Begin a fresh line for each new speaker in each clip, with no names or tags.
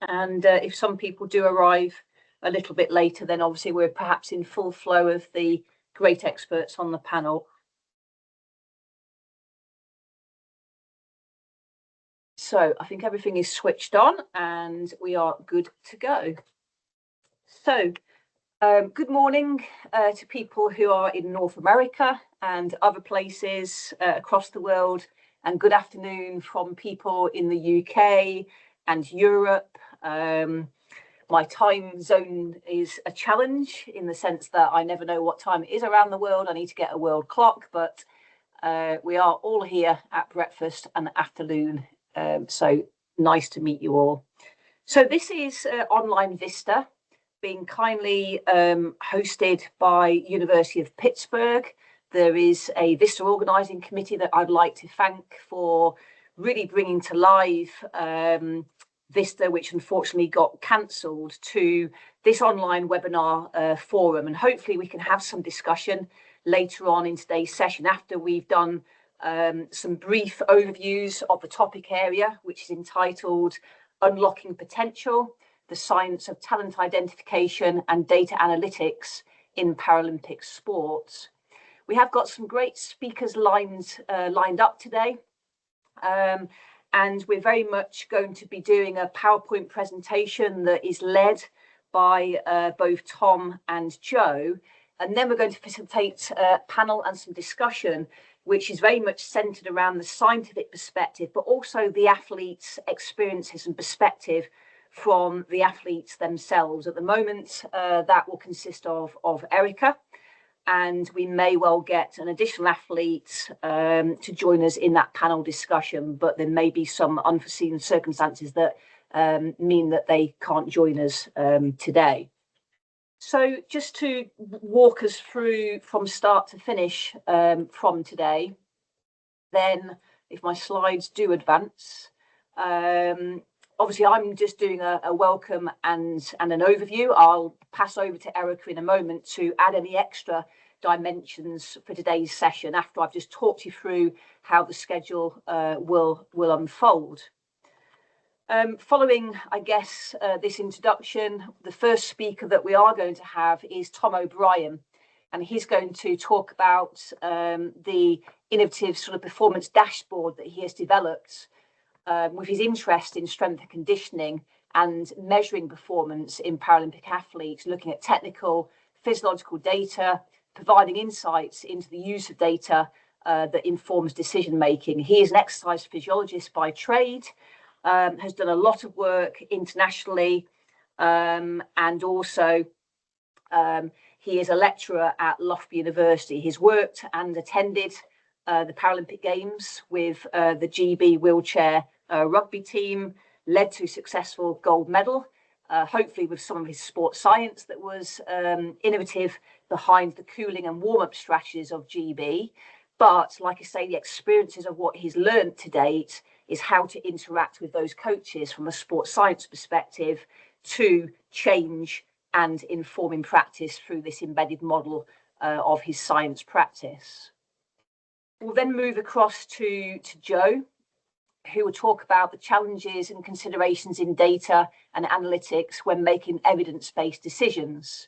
And if some people do arrive a little bit later, then obviously we're perhaps in full flow of the great experts on the panel. So I think everything is switched on and we are good to go. So good morning to people who are in North America and other places across the world, and good afternoon from people in the UK and Europe. My time zone is a challenge in the sense that I never know what time it is around the world. I need to get a world clock, but we are all here at breakfast and afternoon. So nice to meet you all. So this is online VISTA, being kindly hosted by University of Pittsburgh. There is a VISTA organising committee that I'd like to thank for really bringing to life VISTA, which unfortunately got cancelled, to this online webinar forum. And hopefully we can have some discussion later on in today's session after we've done some brief overviews of the topic area, which is entitled Unlocking Potential, the Science of Talent Identification and Data Analytics in Paralympic Sports. We have got some great speakers lined up today. And we're very much going to be doing a PowerPoint presentation that is led by both Tom and Joe. And then we're going to facilitate a panel and some discussion, which is very much centered around the scientific perspective, but also the athletes' experiences and perspective from the athletes themselves. At the moment, that will consist of Erica, and we may well get an additional athlete to join us in that panel discussion, but there may be some unforeseen circumstances that mean that they can't join us today. So just to walk us through from start to finish from today, then if my slides do advance, obviously I'm just doing a welcome and an overview. I'll pass over to Erica in a moment to add any extra dimensions for today's session after I've just talked you through how the schedule will unfold. Following, I guess, this introduction, the first speaker that we are going to have is Tom O'Brien, and he's going to talk about the innovative sort of performance dashboard that he has developed with his interest in strength and conditioning and measuring performance in Paralympic athletes, looking at technical, physiological data, providing insights into the use of data that informs decision making. He is an exercise physiologist by trade, has done a lot of work internationally, and also he is a lecturer at Loughborough University. He's worked and attended the Paralympic Games with the GB wheelchair rugby team, led to successful gold medal, hopefully with some of his sports science that was innovative behind the cooling and warm-up strategies of GB. But like I say, the experiences of what he's learned to date is how to interact with those coaches from a sports science perspective to change and inform in practice through this embedded model of his science practice. We'll then move across to Joe, who will talk about the challenges and considerations in data and analytics when making evidence-based decisions.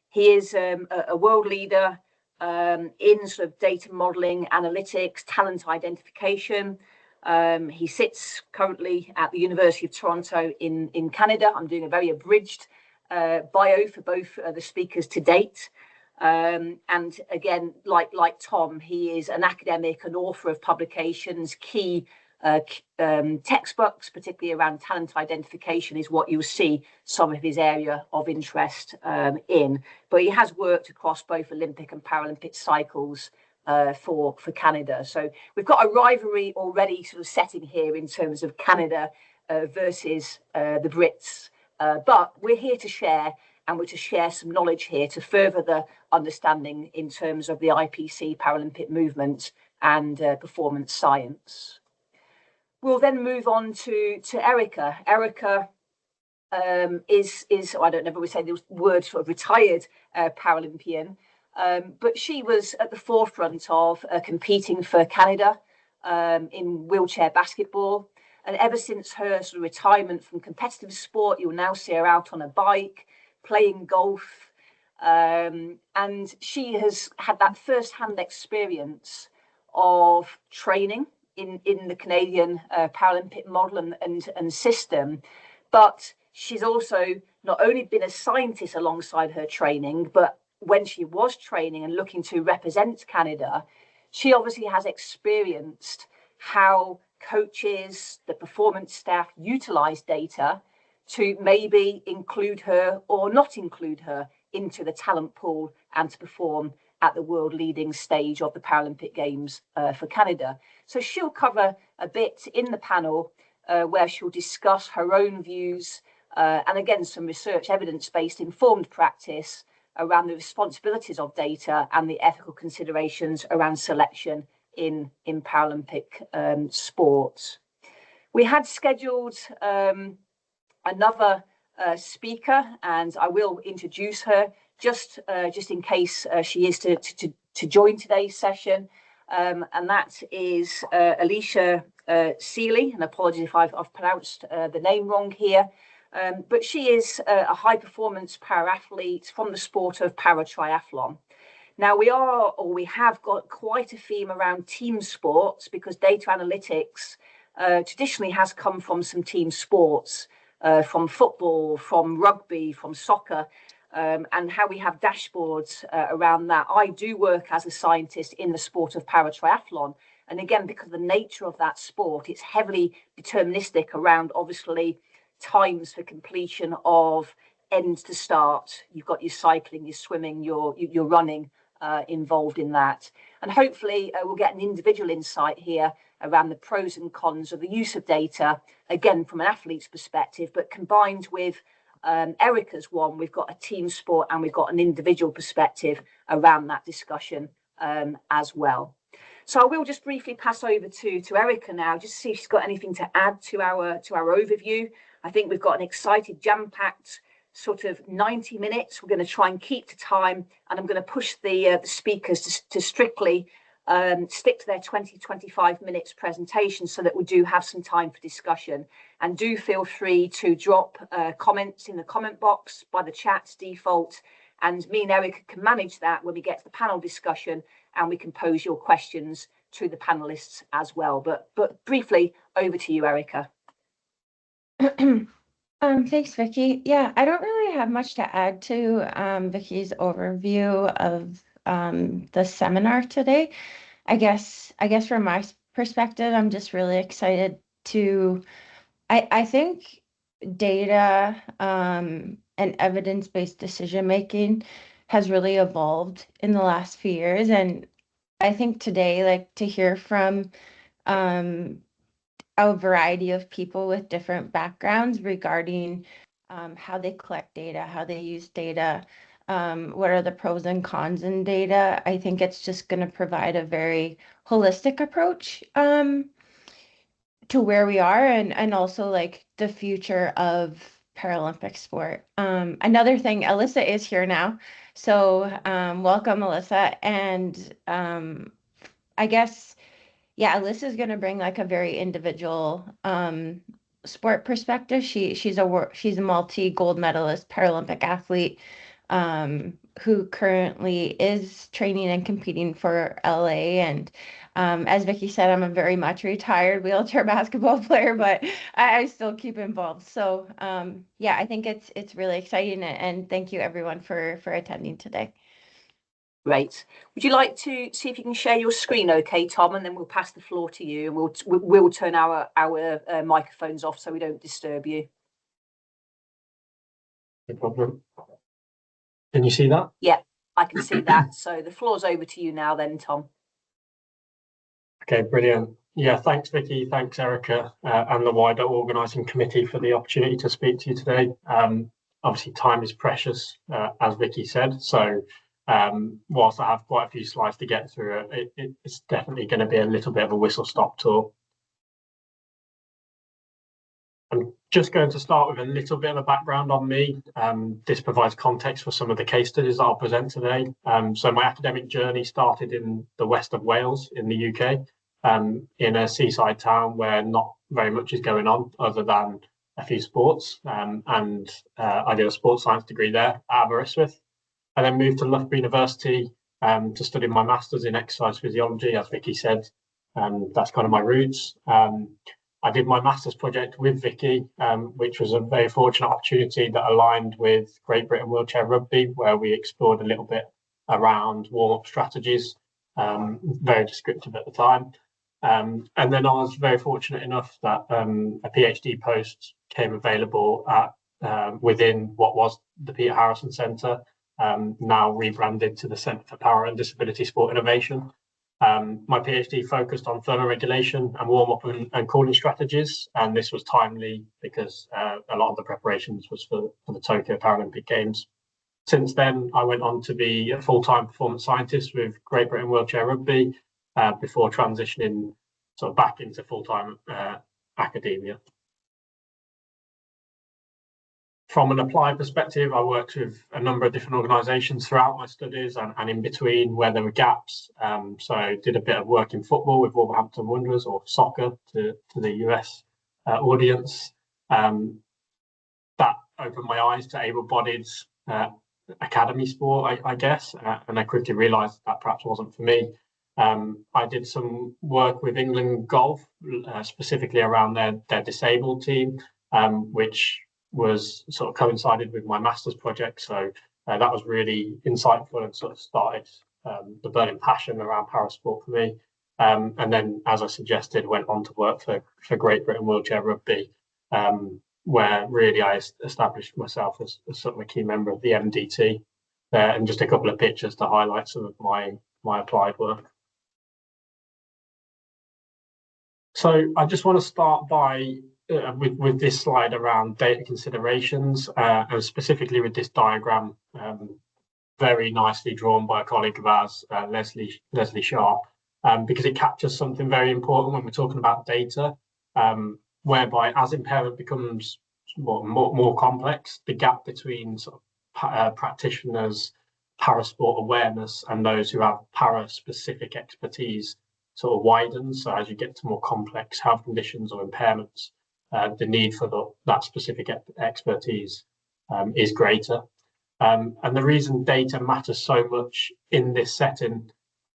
He is a world leader in sort of data modeling, analytics, talent identification. He sits currently at the University of Toronto in Canada. I'm doing a very abridged bio for both the speakers to date. And again, like Tom, he is an academic, an author of publications. Key textbooks, particularly around talent identification, is what you'll see some of his area of interest in. But he has worked across both Olympic and Paralympic cycles for Canada. So we've got a rivalry already sort of setting here in terms of Canada versus the Brits. But we're here to share, and we're to share some knowledge here to further the understanding in terms of the IPC Paralympic movement and performance science. We'll then move on to Erica. Erica is I don't know if we say the word sort of retired Paralympian, but she was at the forefront of competing for Canada in wheelchair basketball. And ever since her sort of retirement from competitive sport, you'll now see her out on a bike, playing golf. And she has had that first-hand experience of training in the Canadian Paralympic model and system. But she's also not only been a scientist alongside her training, but when she was training and looking to represent Canada, she obviously has experienced how coaches, the performance staff utilize data to maybe include her or not include her into the talent pool and to perform at the world leading stage of the Paralympic Games for Canada. So she'll cover a bit in the panel where she'll discuss her own views and again, some research evidence-based informed practice around the responsibilities of data and the ethical considerations around selection in Paralympic sports. We had scheduled another speaker, and I will introduce her just in case she is to join today's session, and that is Alicia Seeley, and apologies if I've pronounced the name wrong here. But she is a high-performance para-athlete from the sport of para-triathlon. Now, we have got quite a theme around team sports because data analytics traditionally has come from some team sports, from football, from rugby, from soccer, and how we have dashboards around that. I do work as a scientist in the sport of para-triathlon. And again, because of the nature of that sport, it's heavily deterministic around, obviously, times for completion of end to start. You've got your cycling, your swimming, your running involved in that. And hopefully we'll get an individual insight here around the pros and cons of the use of data, again, from an athlete's perspective, but combined with Erica's one, we've got a team sport and we've got an individual perspective around that discussion as well. So I will just briefly pass over to Erica now, just to see if she's got anything to add to our overview. I think we've got an excited, jam-packed sort of 90 minutes. We're going to try and keep to time, and I'm going to push the speakers to strictly stick to their 20-25 minutes presentation so that we do have some time for discussion. And do feel free to drop comments in the comment box by the chat default, and me and Erica can manage that when we get to the panel discussion, and we can pose your questions to the panelists as well. But briefly, over to you, Erica.
Thanks, Vicky. Yeah, I don't really have much to add to Vicky's overview of the seminar today. I guess from my perspective, I'm just really excited to, I think data and evidence-based decision making has really evolved in the last few years. And I think today, like, to hear from a variety of people with different backgrounds regarding how they collect data, how they use data, what are the pros and cons in data. I think it's just going to provide a very holistic approach to where we are and also like the future of Paralympic sport. Another thing, Alyssa is here now. So welcome, Alyssa. And I guess, yeah, Alyssa's going to bring like a very individual sport perspective. She's a multi-gold medalist Paralympic athlete who currently is training and competing for LA. And as Vicky said, I'm a very much retired wheelchair basketball player, but I still keep involved. So yeah, I think it's really exciting, and thank you everyone for attending today.
Great. Would you like to see if you can share your screen, okay, Tom, and then we'll pass the floor to you, and we'll turn our microphones off so we don't disturb you.
No problem. Can you see that?
Yeah, I can see that. So the floor's over to you now then, Tom.
Okay, brilliant. Yeah, thanks, Vicky. Thanks, Erica, and the wider organising committee for the opportunity to speak to you today. Obviously, time is precious, as Vicky said. So whilst I have quite a few slides to get through, it's definitely going to be a little bit of a whistle-stop tour. I'm just going to start with a little bit of a background on me. This provides context for some of the case studies that I'll present today. So my academic journey started in the west of Wales in the UK. in a seaside town where not very much is going on other than a few sports. I did a sports science degree there at Aberystwyth, and then moved to Loughborough University to study my master's in exercise physiology, as Vicky said. That's kind of my roots. I did my master's project with Vicky, which was a very fortunate opportunity that aligned with Great Britain Wheelchair Rugby, where we explored a little bit around warm-up strategies, very descriptive at the time. And then I was very fortunate enough that a PhD post came available at within what was the Peter Harrison Centre, now rebranded to the Centre for Power and Disability Sport Innovation. My PhD focused on thermoregulation and warm-up and cooling strategies, and this was timely because a lot of the preparations was for the Tokyo Paralympic Games. Since then, I went on to be a full-time performance scientist with Great Britain Wheelchair Rugby before transitioning sort of back into full-time academia. From an applied perspective, I worked with a number of different organisations throughout my studies and in between where there were gaps. So I did a bit of work in football with Wolverhampton Wanderers, or soccer to the US audience. That opened my eyes to able-bodied academy sport, I guess, and I quickly realised that perhaps wasn't for me. I did some work with England Golf, specifically around their disabled team, which was sort of coincided with my master's project. So that was really insightful and sort of started the burning passion around parasport for me. And then, as I suggested, went on to work for Great Britain Wheelchair Rugby, where really I established myself as sort of a key member of the MDT there, and just a couple of pictures to highlight some of my applied work. So I just want to start by with this slide around data considerations, and specifically with this diagram, very nicely drawn by a colleague of ours, Leslie Sharp, because it captures something very important when we're talking about data, whereby as impairment becomes more complex, the gap between sort of practitioners' parasport awareness and those who have para-specific expertise sort of widens. So as you get to more complex health conditions or impairments, the need for that specific expertise is greater. And the reason data matters so much in this setting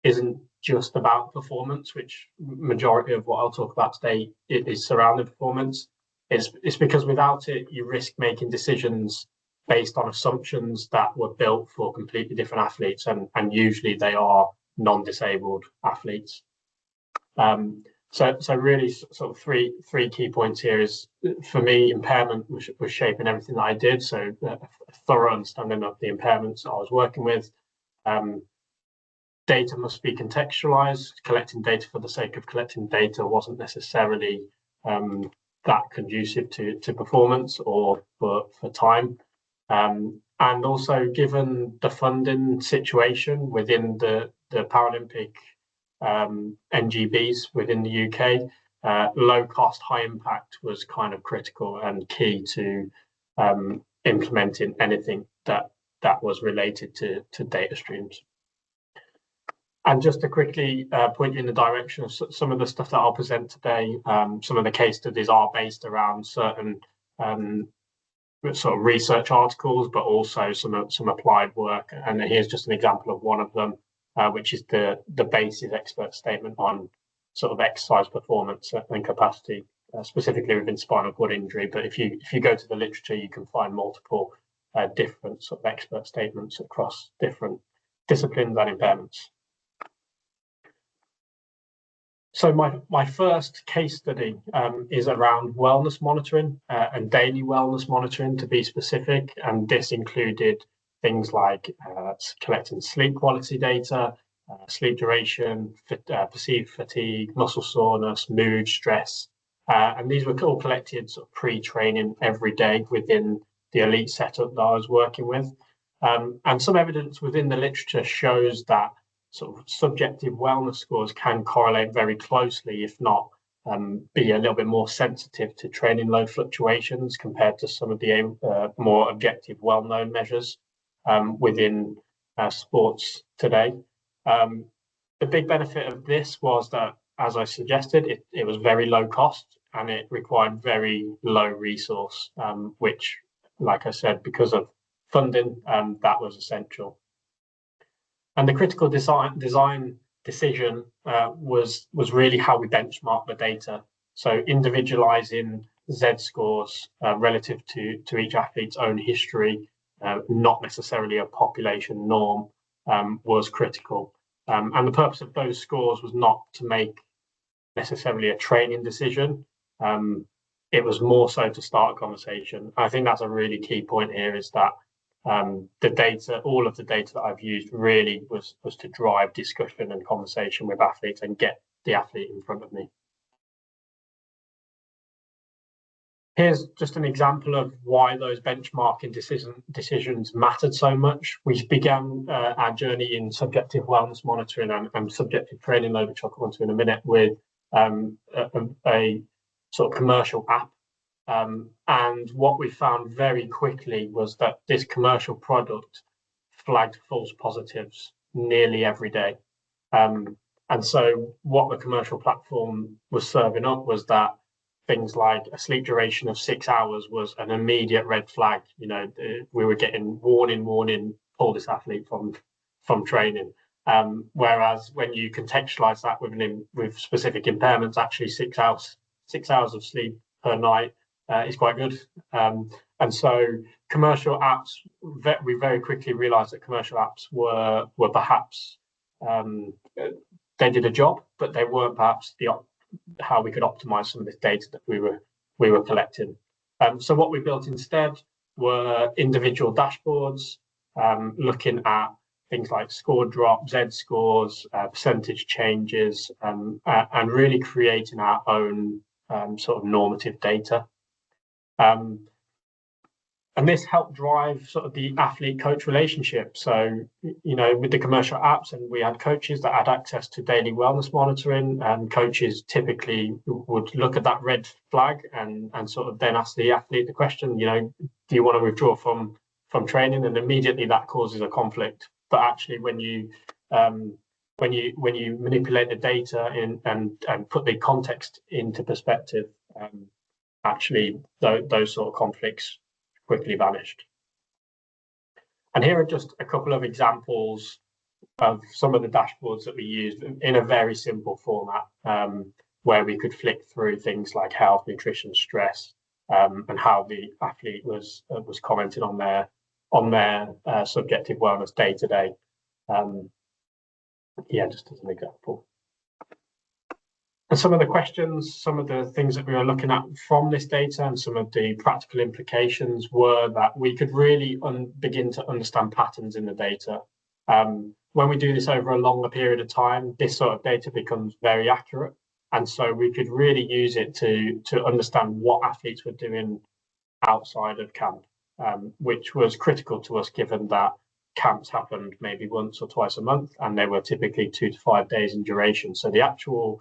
isn't just about performance, which majority of what I'll talk about today is surrounding performance. It's because without it, you risk making decisions based on assumptions that were built for completely different athletes, and usually they are non-disabled athletes. So really sort of three key points here is, for me, impairment was shaping everything that I did. So a thorough understanding of the impairments that I was working with. Data must be contextualized. Collecting data for the sake of collecting data wasn't necessarily that conducive to performance or for time. And also, given the funding situation within the Paralympic NGBs within the UK, low cost, high impact was kind of critical and key to implementing anything that was related to data streams. And just to quickly point you in the direction of some of the stuff that I'll present today, some of the case studies are based around certain sort of research articles, but also some applied work. And here's just an example of one of them, which is the BASES expert statement on sort of exercise performance and capacity, specifically within spinal cord injury. But if you go to the literature, you can find multiple different sort of expert statements across different disciplines and impairments. So my first case study is around wellness monitoring and daily wellness monitoring, to be specific. And this included things like collecting sleep quality data, sleep duration, perceived fatigue, muscle soreness, mood, stress. And these were all collected sort of pre-training every day within the elite setup that I was working with. And some evidence within the literature shows that sort of subjective wellness scores can correlate very closely, if not be a little bit more sensitive to training load fluctuations compared to some of the more objective, well-known measures within sports today. The big benefit of this was that as I suggested, it was very low cost and it required very low resource, which, like I said, because of funding, that was essential. And the critical design decision was really how we benchmark the data. So individualizing Z scores relative to each athlete's own history, not necessarily a population norm, was critical. And the purpose of those scores was not to make necessarily a training decision. It was more so to start a conversation. I think that's a really key point here, is that the data, all of the data that I've used really was to drive discussion and conversation with athletes and get the athlete in front of me. Here's just an example of why those benchmarking decisions mattered so much. We began our journey in subjective wellness monitoring and subjective training load, which I'll come on to in a minute, with a sort of commercial app. And what we found very quickly was that this commercial product flagged false positives nearly every day. And so what the commercial platform was serving up was that things like a sleep duration of 6 hours was an immediate red flag. You know, we were getting warning, pull this athlete from training. Whereas when you contextualize that with specific impairments, actually 6 hours of sleep per night is quite good. And so commercial apps, we very quickly realized that commercial apps were perhaps, they did a job, but they weren't perhaps how we could optimize some of this data that we were collecting. So what we built instead were individual dashboards, looking at things like score drop, Z scores, percentage changes, and really creating our own sort of normative data. And this helped drive sort of the athlete-coach relationship. So, you know, with the commercial apps, and we had coaches that had access to daily wellness monitoring, and coaches typically would look at that red flag and sort of then ask the athlete the question, you know, do you want to withdraw from training? And immediately that causes a conflict. But actually, when you manipulate the data and put the context into perspective, actually those sort of conflicts quickly vanished. And here are just a couple of examples of some of the dashboards that we used in a very simple format, where we could flick through things like health, nutrition, stress, and how the athlete was commenting on their subjective wellness day to day. Yeah, just as an example. And some of the questions, some of the things that we were looking at from this data and some of the practical implications were that we could really begin to understand patterns in the data. When we do this over a longer period of time, this sort of data becomes very accurate. And so we could really use it to understand what athletes were doing outside of camp, which was critical to us, given that camps happened maybe once or twice a month, and they were typically 2 to 5 days in duration. So the actual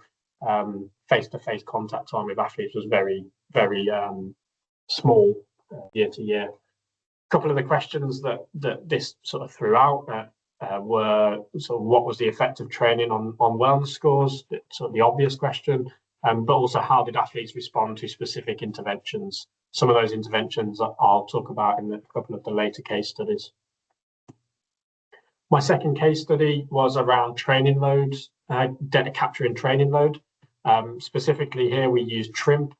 face-to-face contact time with athletes was very, very small year to year. A couple of the questions that this sort of threw out were sort of what was the effect of training on wellness scores, sort of the obvious question, but also how did athletes respond to specific interventions. Some of those interventions I'll talk about in a couple of the later case studies. My second case study was around training loads, data capture and training load. Specifically here, we use TRIMP.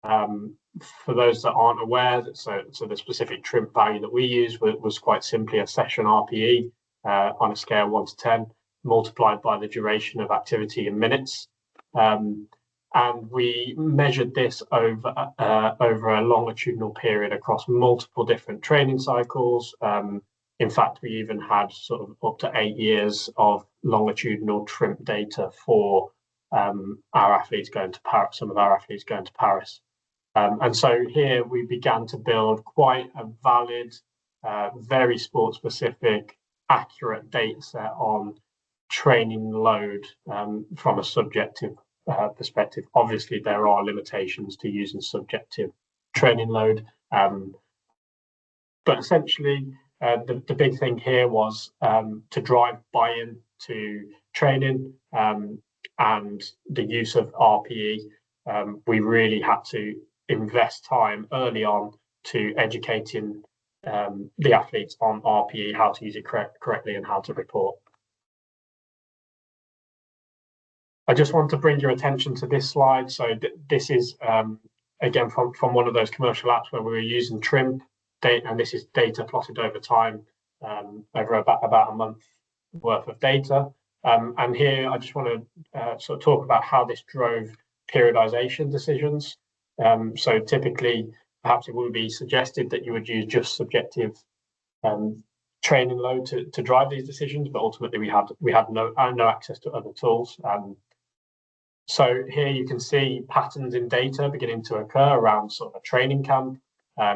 For those that aren't aware, so the specific TRIMP value that we use was quite simply a session RPE on a scale 1 to 10, multiplied by the duration of activity in minutes. And we measured this over a longitudinal period across multiple different training cycles. In fact, we even had sort of up to 8 years of longitudinal TRIMP data for our athletes going to Paris, some of our athletes going to Paris. And so here we began to build quite a valid, very sport specific, accurate data set on training load from a subjective perspective. Obviously, there are limitations to using subjective training load. But essentially, the big thing here was to drive buy-in to training. and the use of RPE, we really had to invest time early on to educating the athletes on RPE, how to use it correctly and how to report. I just want to bring your attention to this slide. So this is, again, from one of those commercial apps where we were using TRIMP data, and this is data plotted over time, over about a month worth of data. And here I just want to sort of talk about how this drove periodization decisions. So typically, perhaps it would be suggested that you would use just subjective training load to drive these decisions, but ultimately we had no access to other tools. So here you can see patterns in data beginning to occur around sort of a training camp.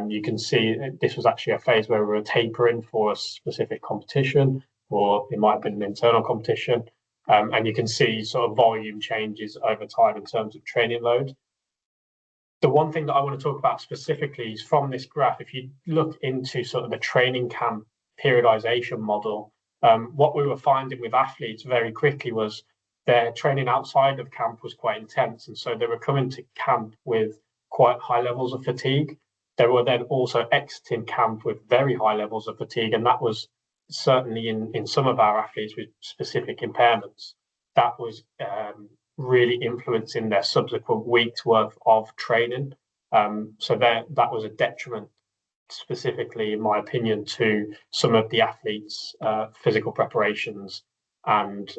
You can see this was actually a phase where we were tapering for a specific competition, or it might have been an internal competition. And you can see sort of volume changes over time in terms of training load. The one thing that I want to talk about specifically is from this graph, if you look into sort of the training camp periodization model, what we were finding with athletes very quickly was their training outside of camp was quite intense. And so they were coming to camp with quite high levels of fatigue. They were then also exiting camp with very high levels of fatigue. And that was certainly in some of our athletes with specific impairments, that was really influencing their subsequent weeks worth of training. So that was a detriment, specifically, in my opinion, to some of the athletes' physical preparations and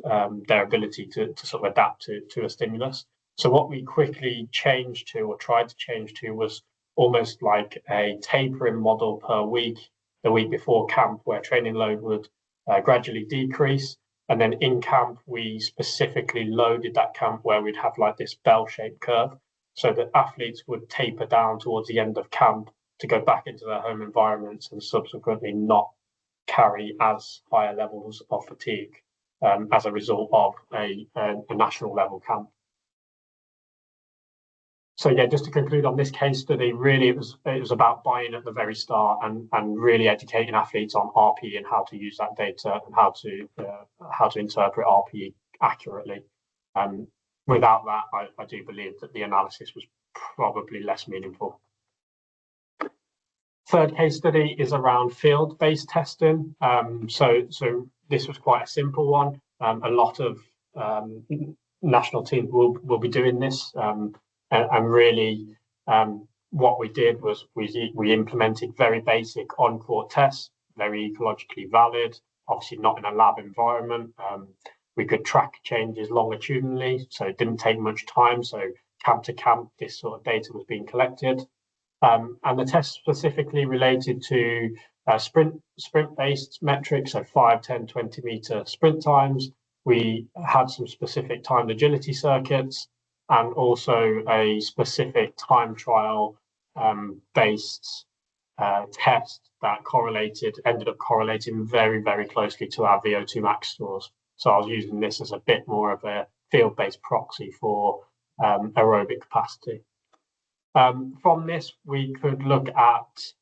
their ability to sort of adapt to a stimulus. So what we quickly changed to, or tried to change to, was almost like a tapering model per week, the week before camp, where training load would gradually decrease. And then in camp, we specifically loaded that camp where we'd have like this bell-shaped curve, so that athletes would taper down towards the end of camp to go back into their home environments and subsequently not carry as higher levels of fatigue as a result of a national level camp. So yeah, just to conclude on this case study, really it was about buy-in at the very start and really educating athletes on RPE and how to use that data and how to interpret RPE accurately. Without that, I do believe that the analysis was probably less meaningful. Third case study is around field-based testing. So this was quite a simple one. A lot of national teams will be doing this. And really, what we did was we implemented very basic on-court tests, very ecologically valid, obviously not in a lab environment. We could track changes longitudinally, so it didn't take much time. So camp to camp, this sort of data was being collected. And the test specifically related to sprint-based metrics, so 5, 10, 20 meter sprint times. We had some specific timed agility circuits, and also a specific time trial based test that ended up correlating very, very closely to our VO2 max scores. So I was using this as a bit more of a field-based proxy for aerobic capacity. From this, we could look at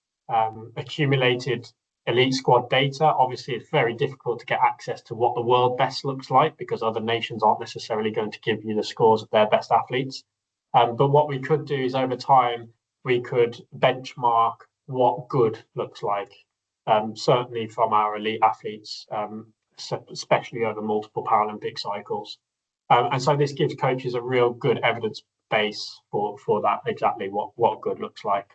accumulated elite squad data. Obviously, it's very difficult to get access to what the world best looks like because other nations aren't necessarily going to give you the scores of their best athletes. But what we could do is over time, we could benchmark what good looks like, certainly from our elite athletes, especially over multiple Paralympic cycles. And so this gives coaches a real good evidence base for that, exactly what good looks like.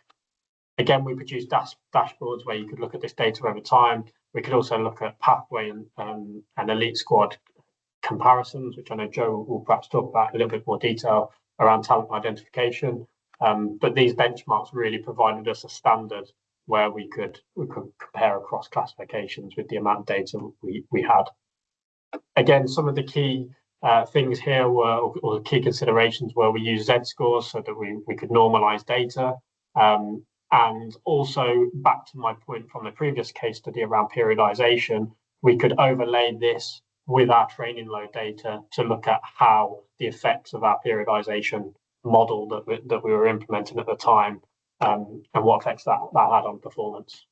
Again, we produced dashboards where you could look at this data over time. We could also look at pathway and elite squad comparisons, which I know Joe will perhaps talk about in a little bit more detail around talent identification. But these benchmarks really provided us a standard where we could compare across classifications with the amount of data we had. Again, some of the key things here were, or key considerations were, we used Z-scores so that we could normalize data. And also, back to my point from the previous case study around periodization, we could overlay this with our training load data to look at how the effects of our periodization model that we were implementing at the time and what effects that had on performance.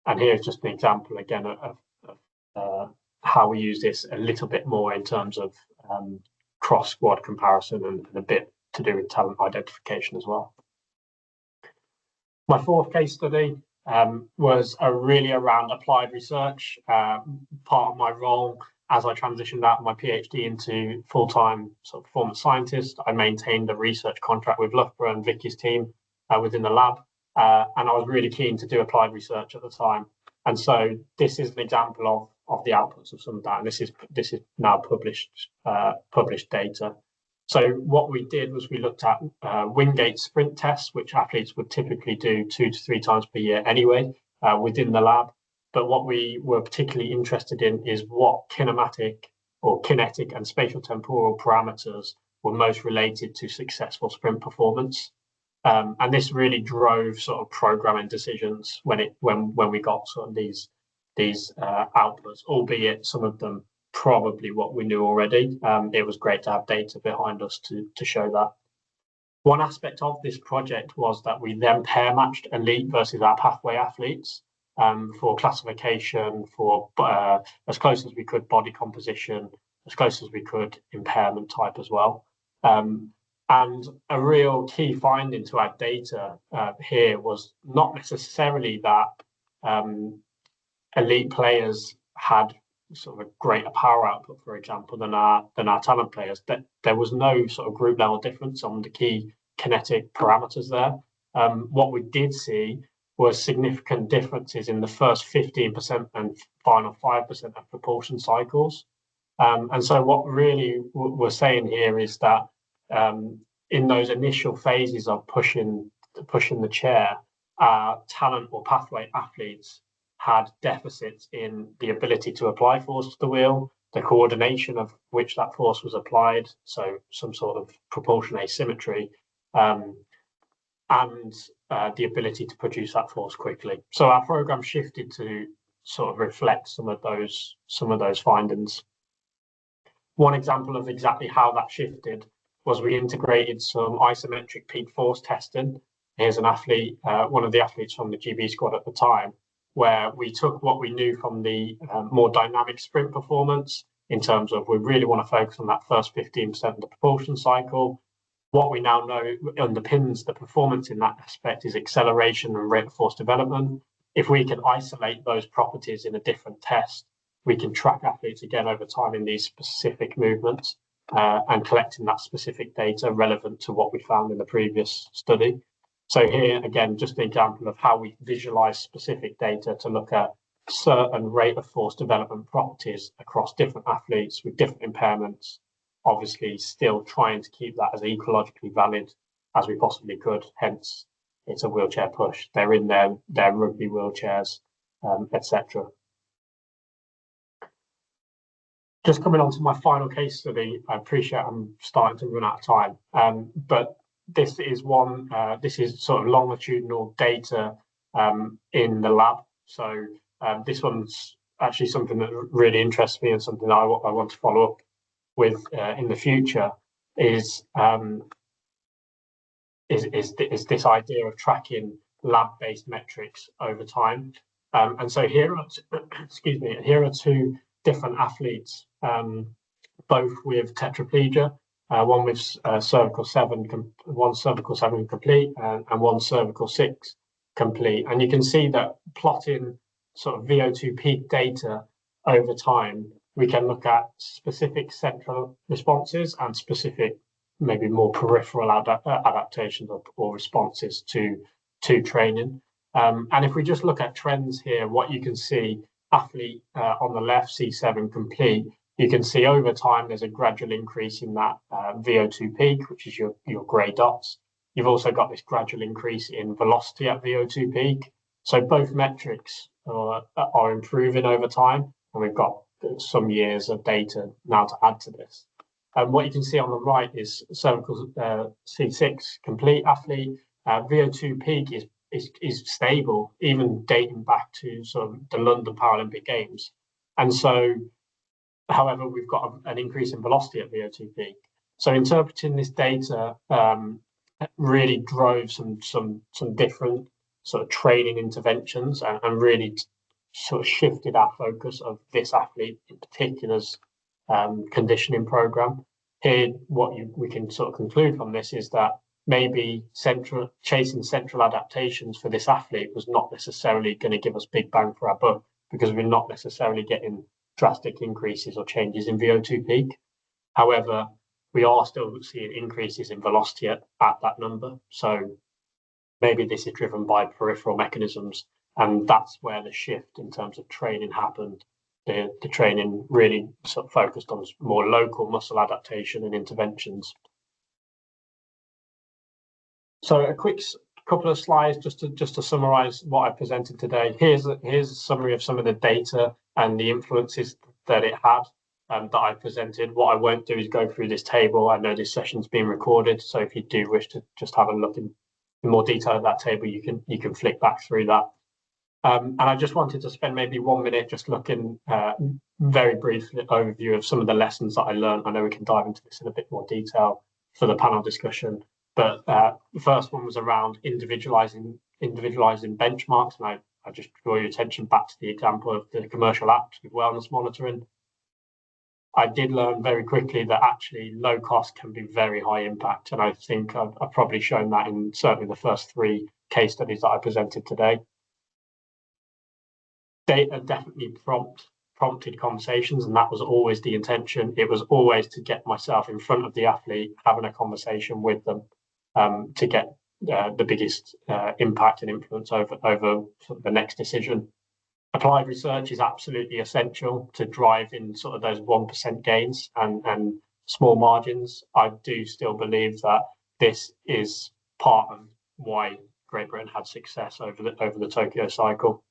And here's just an example again of how we use this a little bit more in terms of cross squad comparison and a bit to do with talent identification as well. My fourth case study was really around applied research. Part of my role as I transitioned out of my PhD into full-time sort of performance scientist, I maintained a research contract with Loughborough and Vicky's team within the lab, and I was really keen to do applied research at the time. And so this is an example of the outputs of some of that, and this is now published data. So what we did was we looked at Wingate sprint tests, which athletes would typically do 2 to 3 times per year anyway within the lab. But what we were particularly interested in is what kinematic or kinetic and spatial temporal parameters were most related to successful sprint performance. And this really drove sort of programming decisions when we got sort of these outputs, albeit some of them probably what we knew already. It was great to have data behind us to show that. One aspect of this project was that we then pair matched elite versus our pathway athletes for classification, for as close as we could body composition, as close as we could impairment type as well. And a real key finding to our data here was not necessarily that elite players had sort of a greater power output, for example, than our talent players. That there was no sort of group level difference on the key kinetic parameters there. What we did see was significant differences in the first 15% and final 5% of propulsion cycles. And so what really we're saying here is that in those initial phases of pushing the chair, talent or pathway athletes had deficits in the ability to apply force to the wheel, the coordination of which that force was applied, so some sort of propulsion asymmetry, and the ability to produce that force quickly. So our program shifted to sort of reflect some of those findings. One example of exactly how that shifted was we integrated some isometric peak force testing. Here's an athlete, one of the athletes from the GB squad at the time, where we took what we knew from the more dynamic sprint performance in terms of we really want to focus on that first 15% of the propulsion cycle. What we now know underpins the performance in that aspect is acceleration and rate of force development. If we can isolate those properties in a different test, we can track athletes again over time in these specific movements and collecting that specific data relevant to what we found in the previous study. So here, again, just an example of how we visualize specific data to look at certain rate of force development properties across different athletes with different impairments, obviously still trying to keep that as ecologically valid as we possibly could. Hence, it's a wheelchair push. They're in their rugby wheelchairs, etc. Just coming on to my final case study, I appreciate I'm starting to run out of time, but this is this is sort of longitudinal data in the lab. So this one's actually something that really interests me and something I want to follow up with in the future is this idea of tracking lab-based metrics over time. And so here are here are 2 different athletes, both with tetraplegia. One with cervical 7 complete and one cervical 6 complete. And you can see that plotting sort of VO2 peak data over time, we can look at specific central responses and specific, maybe more peripheral adaptations or responses to training. And if we just look at trends here, what you can see, athlete on the left, C7 complete, you can see over time there's a gradual increase in that VO2 peak, which is your grey dots. You've also got this gradual increase in velocity at VO2 peak. So both metrics are improving over time, and we've got some years of data now to add to this. And what you can see on the right is cervical C6 complete athlete. VO2 peak is stable, even dating back to sort of the London Paralympic Games. And so, however, we've got an increase in velocity at VO2 peak. So interpreting this data really drove some different sort of training interventions and really sort of shifted our focus of this athlete in particular's conditioning program. Here, we can sort of conclude from this is that maybe chasing central adaptations for this athlete was not necessarily going to give us big bang for our buck, because we're not necessarily getting drastic increases or changes in VO2 peak. However, we are still seeing increases in velocity at that number. So maybe this is driven by peripheral mechanisms, and that's where the shift in terms of training happened. The training really sort of focused on more local muscle adaptation and interventions. So a quick couple of slides just to summarize what I presented today. Here's a summary of some of the data and the influences that it had that I presented. What I won't do is go through this table. I know this session's being recorded, so if you do wish to just have a look in more detail at that table, you can flick back through that. And I just wanted to spend maybe 1 minute just looking very briefly at overview of some of the lessons that I learned. I know we can dive into this in a bit more detail for the panel discussion, but the first one was around individualizing benchmarks, and I just draw your attention back to the example of the commercial apps with wellness monitoring. I did learn very quickly that actually low cost can be very high impact, and I think I've probably shown that in certainly the first 3 case studies that I presented today. Data definitely prompted conversations, and that was always the intention. It was always to get myself in front of the athlete, having a conversation with them to get the biggest impact and influence over sort of the next decision. Applied research is absolutely essential to drive in sort of those 1% gains and small margins. I do still believe that this is part of why Great Britain had success over the Tokyo cycle.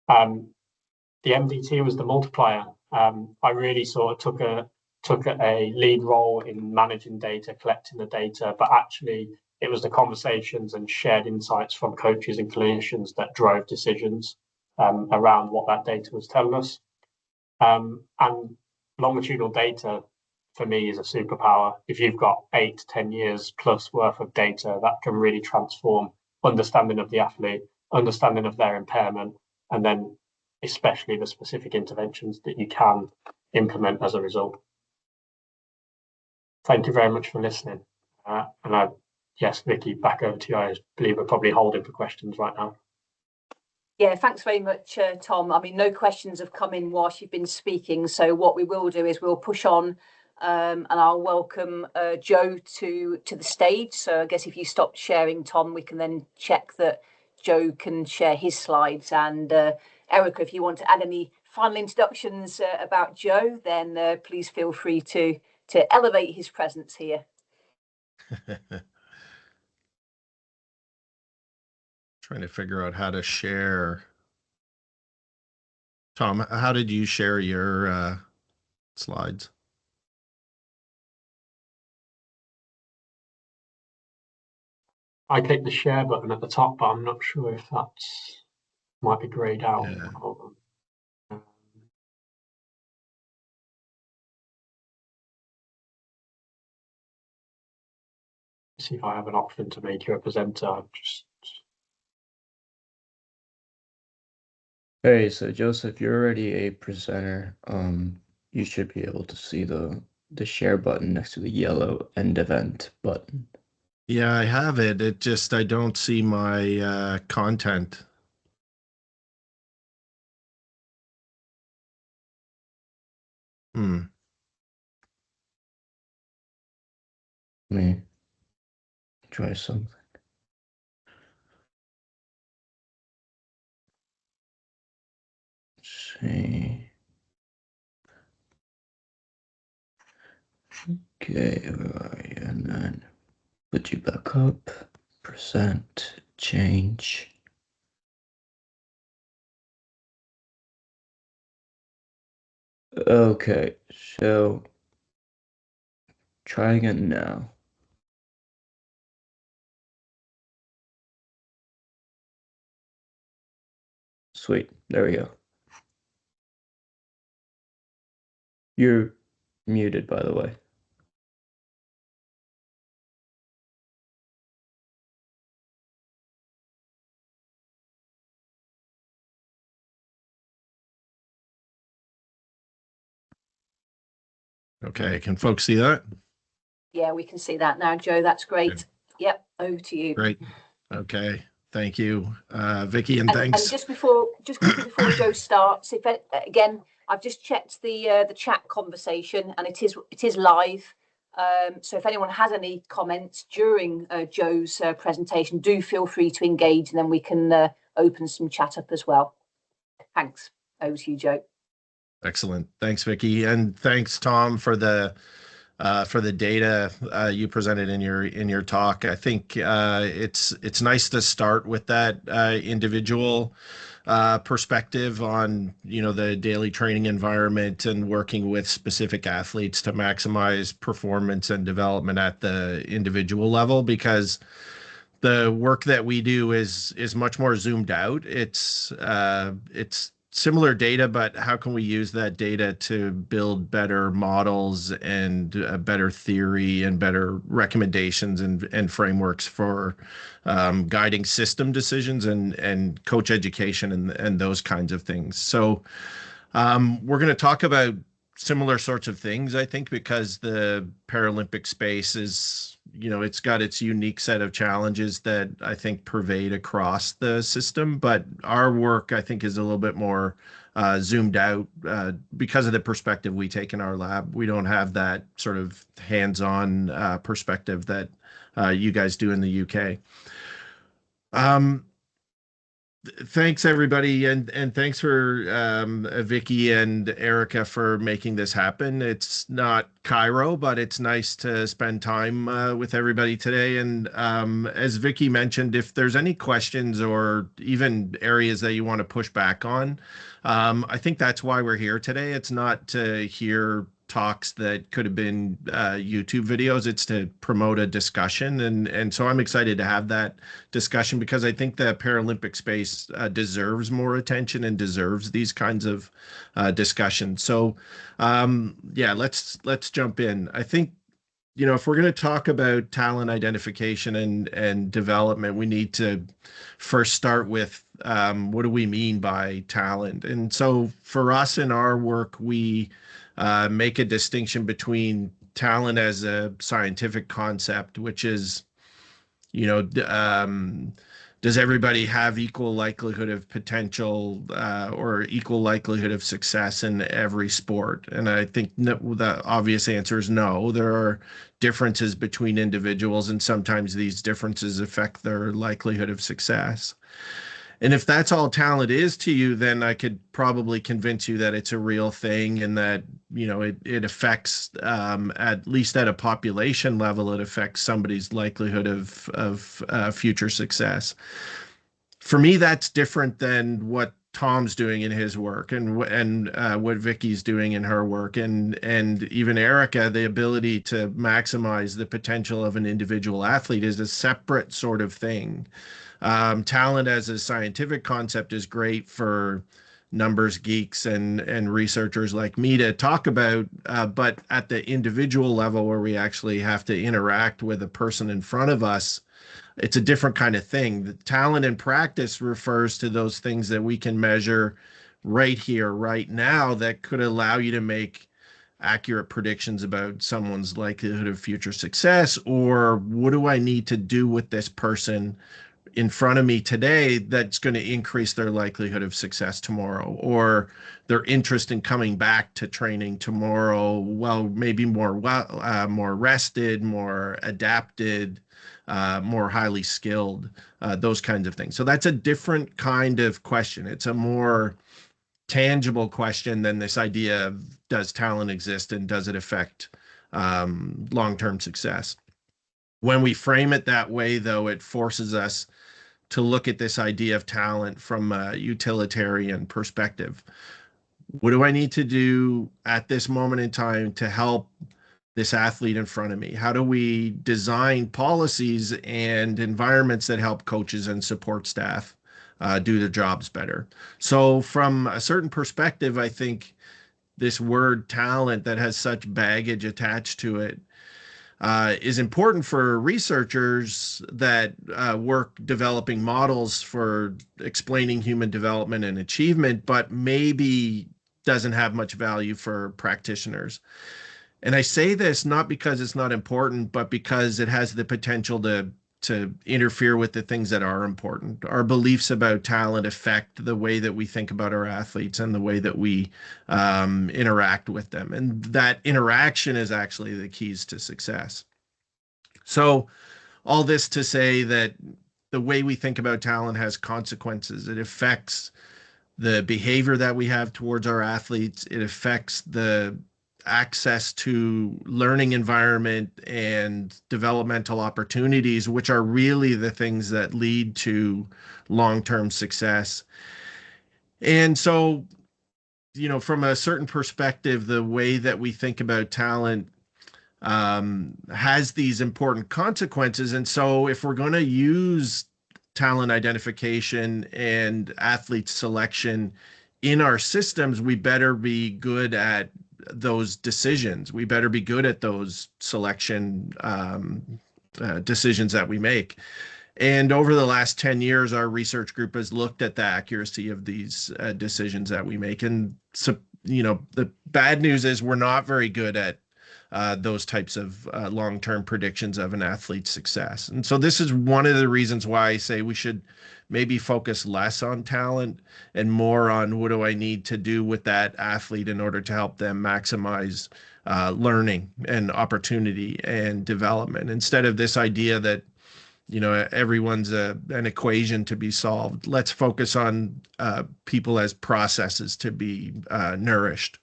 The MDT was the multiplier. I really sort of took a lead role in managing data, collecting the data, but actually it was the conversations and shared insights from coaches and clinicians that drove decisions around what that data was telling us. And longitudinal data for me is a superpower. If you've got 8 to 10 years plus worth of data, that can really transform understanding of the athlete, understanding of their impairment, and then especially the specific interventions that you can implement as a result. Thank you very much for listening. Yes, Vicky, back over to you. I believe we're probably holding for questions right now.
Yeah, thanks very much, Tom. I mean, no questions have come in whilst you've been speaking. So what we will do is we'll push on and I'll welcome Joe to the stage. So I guess if you stop sharing, Tom, we can then check that Joe can share his slides. And Erica, if you want to add any final introductions about Joe, then please feel free to elevate his presence here.
Trying to figure out how to share. Tom, how did you share your slides?
I click the share button at the top, but I'm not sure if that might be grayed out.
Yeah.
See if I have an option to make you a presenter.
Hey, so Joseph, you're already a presenter. You should be able to see the share button next to the yellow end event button.
Yeah, I have it. It just, I don't see my content.
Let me try something. Let's see. Okay, where are you? And then put you back up. Present, change. Okay, so try again now. Sweet, there we go. You're muted, by the way.
Okay, can folks see that?
Yeah, we can see that now, Joe. That's great.
Okay.
Yep, over to you.
Great. Okay, thank you, Vicky, and
And
thanks.
just quickly before Joe starts, if again, I've just checked the chat conversation, and it is live. So if anyone has any comments during Joe's presentation, do feel free to engage, and then we can open some chat up as well. Thanks. Over to you, Joe.
Excellent. Thanks, Vicky, and thanks, Tom, for the data you presented in your talk. I think it's nice to start with that individual perspective on the daily training environment and working with specific athletes to maximize performance and development at the individual level, because the work that we do is much more zoomed out. It's similar data, but how can we use that data to build better models and better theory and better recommendations and frameworks for guiding system decisions and coach education and those kinds of things. So we're going to talk about similar sorts of things, I think, because the Paralympic space is, it's got its unique set of challenges that I think pervade across the system. But our work, I think, is a little bit more zoomed out because of the perspective we take in our lab. We don't have that sort of hands-on perspective that you guys do in the UK. Thanks, everybody, and thanks for Vicky and Erica for making this happen. It's not Cairo, but it's nice to spend time with everybody today. And as Vicky mentioned, if there's any questions or even areas that you want to push back on, I think that's why we're here today. It's not to hear talks that could have been YouTube videos. It's to promote a discussion. And so I'm excited to have that discussion because I think the Paralympic space deserves more attention and deserves these kinds of discussions. So yeah, let's jump in. I think, if we're going to talk about talent identification and development, we need to first start with what do we mean by talent? And so for us in our work, we make a distinction between talent as a scientific concept, which is, does everybody have equal likelihood of potential or equal likelihood of success in every sport? And I think the obvious answer is no. There are differences between individuals, and sometimes these differences affect their likelihood of success. And if that's all talent is to you, then I could probably convince you that it's a real thing and that, it affects, at least at a population level, it affects somebody's likelihood of future success. For me, that's different than what Tom's doing in his work and what Vicky's doing in her work, and even Erica. The ability to maximize the potential of an individual athlete is a separate sort of thing. Talent as a scientific concept is great for numbers geeks and researchers like me to talk about, but at the individual level where we actually have to interact with a person in front of us, it's a different kind of thing. The talent in practice refers to those things that we can measure right here, right now, that could allow you to make accurate predictions about someone's likelihood of future success, or what do I need to do with this person in front of me today that's going to increase their likelihood of success tomorrow, or their interest in coming back to training tomorrow. Well, maybe more rested, more adapted, more highly skilled, those kinds of things. So that's a different kind of question. It's a more tangible question than this idea of does talent exist and does it affect long-term success. When we frame it that way, though, it forces us to look at this idea of talent from a utilitarian perspective. What do I need to do at this moment in time to help this athlete in front of me? How do we design policies and environments that help coaches and support staff do their jobs better? So from a certain perspective, I think this word talent that has such baggage attached to it is important for researchers that work developing models for explaining human development and achievement, but maybe doesn't have much value for practitioners. And I say this not because it's not important, but because it has the potential to interfere with the things that are important. Our beliefs about talent affect the way that we think about our athletes and the way that we interact with them. And that interaction is actually the keys to success. So all this to say that the way we think about talent has consequences. It affects the behavior that we have towards our athletes. It affects the access to learning environment and developmental opportunities, which are really the things that lead to long-term success. And so, from a certain perspective, the way that we think about talent has these important consequences. And so if we're going to use talent identification and athlete selection in our systems, we better be good at those decisions. We better be good at those selection decisions that we make. And over the last 10 years, our research group has looked at the accuracy of these decisions that we make. And so, the bad news is we're not very good at those types of long-term predictions of an athlete's success. And so this is one of the reasons why I say we should maybe focus less on talent and more on what do I need to do with that athlete in order to help them maximize learning and opportunity and development, instead of this idea that everyone's an equation to be solved. Let's focus on people as processes to be nourished.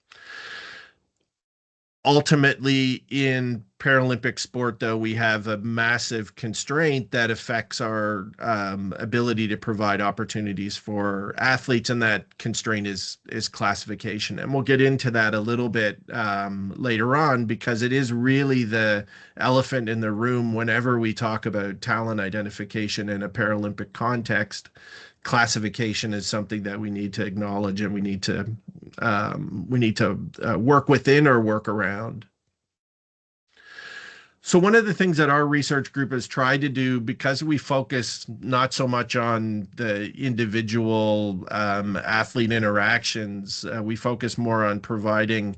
Ultimately, in Paralympic sport, though, we have a massive constraint that affects our ability to provide opportunities for athletes, and that constraint is classification. And we'll get into that a little bit later on, because it is really the elephant in the room whenever we talk about talent identification in a Paralympic context. Classification is something that we need to acknowledge, and we need to work within or work around. So one of the things that our research group has tried to do, because we focus not so much on the individual athlete interactions, we focus more on providing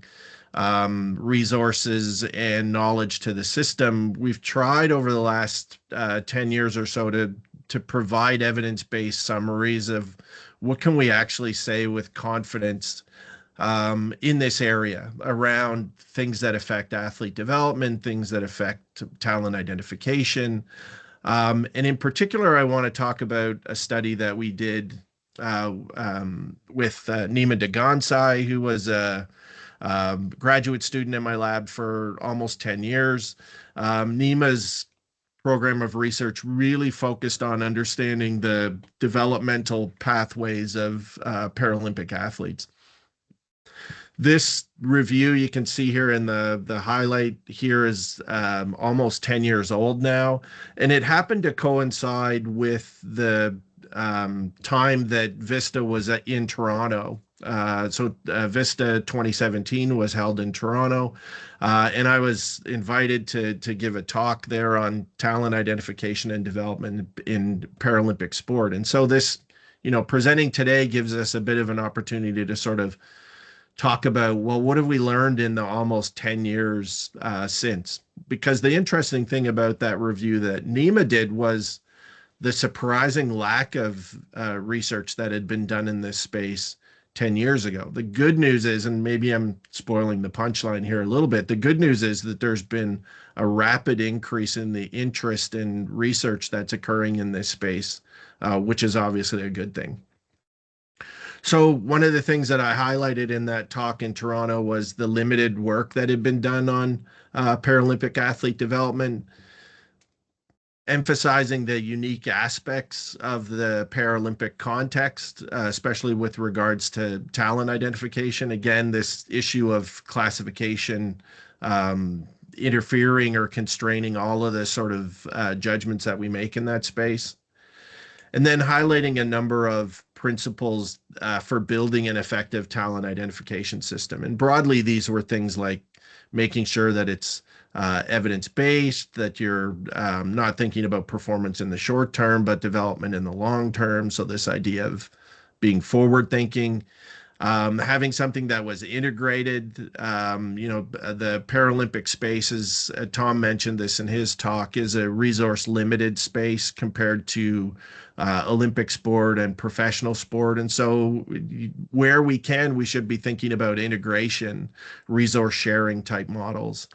resources and knowledge to the system. We've tried over the last 10 years or so to provide evidence-based summaries of what can we actually say with confidence in this area around things that affect athlete development, things that affect talent identification. And in particular, I want to talk about a study that we did with Nima Dagansai, who was a graduate student in my lab for almost 10 years. Nima's program of research really focused on understanding the developmental pathways of Paralympic athletes. This review you can see here in the highlight here is almost 10 years old now, and it happened to coincide with the time that VISTA was in Toronto. So VISTA 2017 was held in Toronto, and I was invited to give a talk there on talent identification and development in Paralympic sport. And so this, presenting today gives us a bit of an opportunity to sort of talk about, well, what have we learned in the almost 10 years since? Because the interesting thing about that review that Nima did was the surprising lack of research that had been done in this space 10 years ago. The good news is, and maybe I'm spoiling the punchline here a little bit, the good news is that there's been a rapid increase in the interest in research that's occurring in this space, which is obviously a good thing. So one of the things that I highlighted in that talk in Toronto was the limited work that had been done on Paralympic athlete development, emphasizing the unique aspects of the Paralympic context, especially with regards to talent identification. Again, this issue of classification interfering or constraining all of the sort of judgments that we make in that space. And then highlighting a number of principles for building an effective talent identification system. And broadly, these were things like making sure that it's evidence-based, that you're not thinking about performance in the short term, but development in the long term. So this idea of being forward-thinking, Having something that was integrated, the Paralympic space, as Tom mentioned this in his talk, is a resource limited space compared to Olympic sport and professional sport. And so where we can, we should be thinking about integration, resource sharing type models.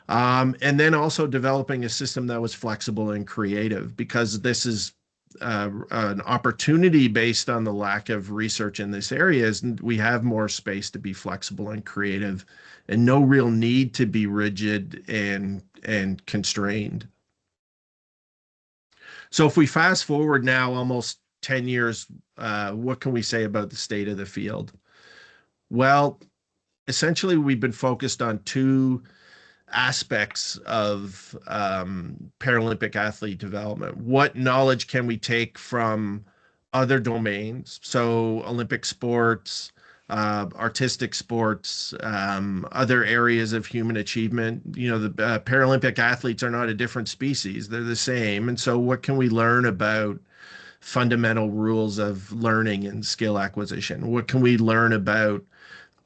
And then also developing a system that was flexible and creative, because this is an opportunity based on the lack of research in this area. Is we have more space to be flexible and creative, and no real need to be rigid and constrained. So if we fast forward now almost 10 years, what can we say about the state of the field? Well, essentially, we've been focused on two aspects of Paralympic athlete development. What knowledge can we take from other domains? So Olympic sports, artistic sports, other areas of human achievement. The Paralympic athletes are not a different species. They're the same. And so what can we learn about fundamental rules of learning and skill acquisition? What can we learn about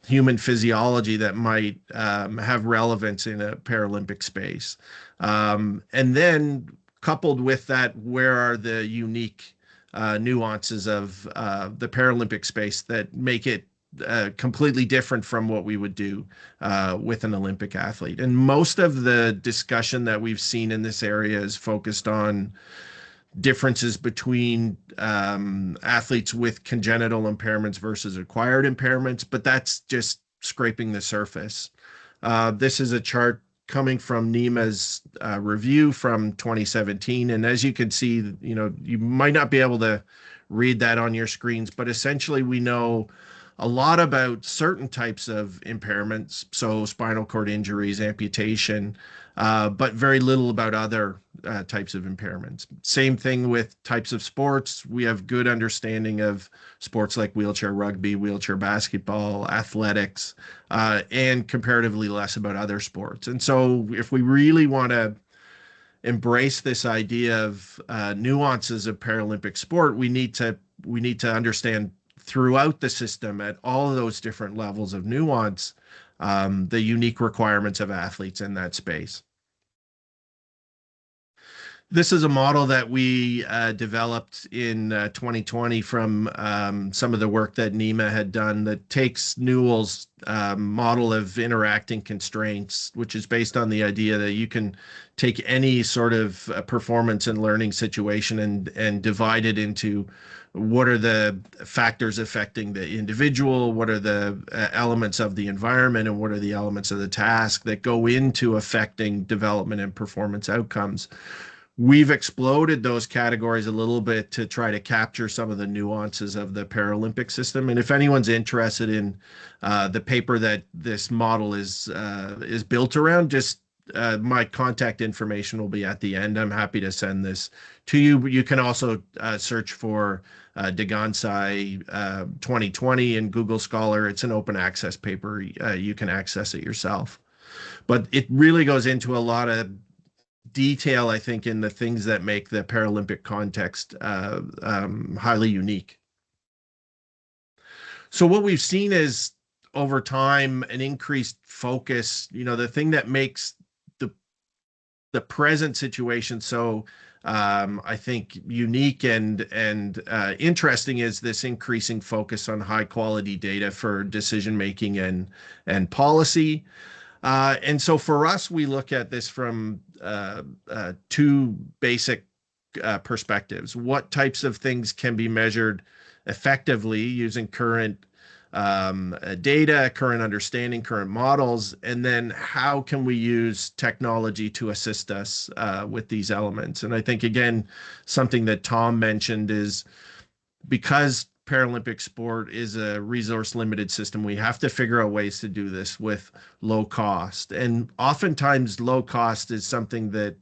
human physiology that might have relevance in a Paralympic space? And then coupled with that, where are the unique nuances of the Paralympic space that make it completely different from what we would do with an Olympic athlete? And most of the discussion that we've seen in this area is focused on differences between athletes with congenital impairments versus acquired impairments, but that's just scraping the surface. This is a chart coming from NEMA's review from 2017. And as you can see, you might not be able to read that on your screens, but essentially we know a lot about certain types of impairments, so spinal cord injuries, amputation, but very little about other types of impairments. Same thing with types of sports. We have good understanding of sports like wheelchair rugby, wheelchair basketball, athletics, and comparatively less about other sports. And so if we really want to embrace this idea of nuances of Paralympic sport, we need to understand throughout the system at all of those different levels of nuance, the unique requirements of athletes in that space. This is a model that we developed in 2020 from some of the work that NEMA had done that takes Newell's model of interacting constraints, which is based on the idea that you can take any sort of performance and learning situation and divide it into what are the factors affecting the individual, what are the elements of the environment, and what are the elements of the task that go into affecting development and performance outcomes. We've exploded those categories a little bit to try to capture some of the nuances of the Paralympic system. And if anyone's interested in the paper that this model is built around, just my contact information will be at the end. I'm happy to send this to you. You can also search for Degansai 2020 in Google Scholar. It's an open access paper. You can access it yourself. But it really goes into a lot of detail, I think, in the things that make the Paralympic context highly unique. So what we've seen is over time an increased focus. The thing that makes the present situation so I think unique and interesting is this increasing focus on high quality data for decision making and policy. And so for us, we look at this from two basic perspectives. What types of things can be measured effectively using current data, current understanding, current models, and then how can we use technology to assist us with these elements? And I think, again, something that Tom mentioned is because Paralympic sport is a resource limited system, we have to figure out ways to do this with low cost. And oftentimes low cost is something that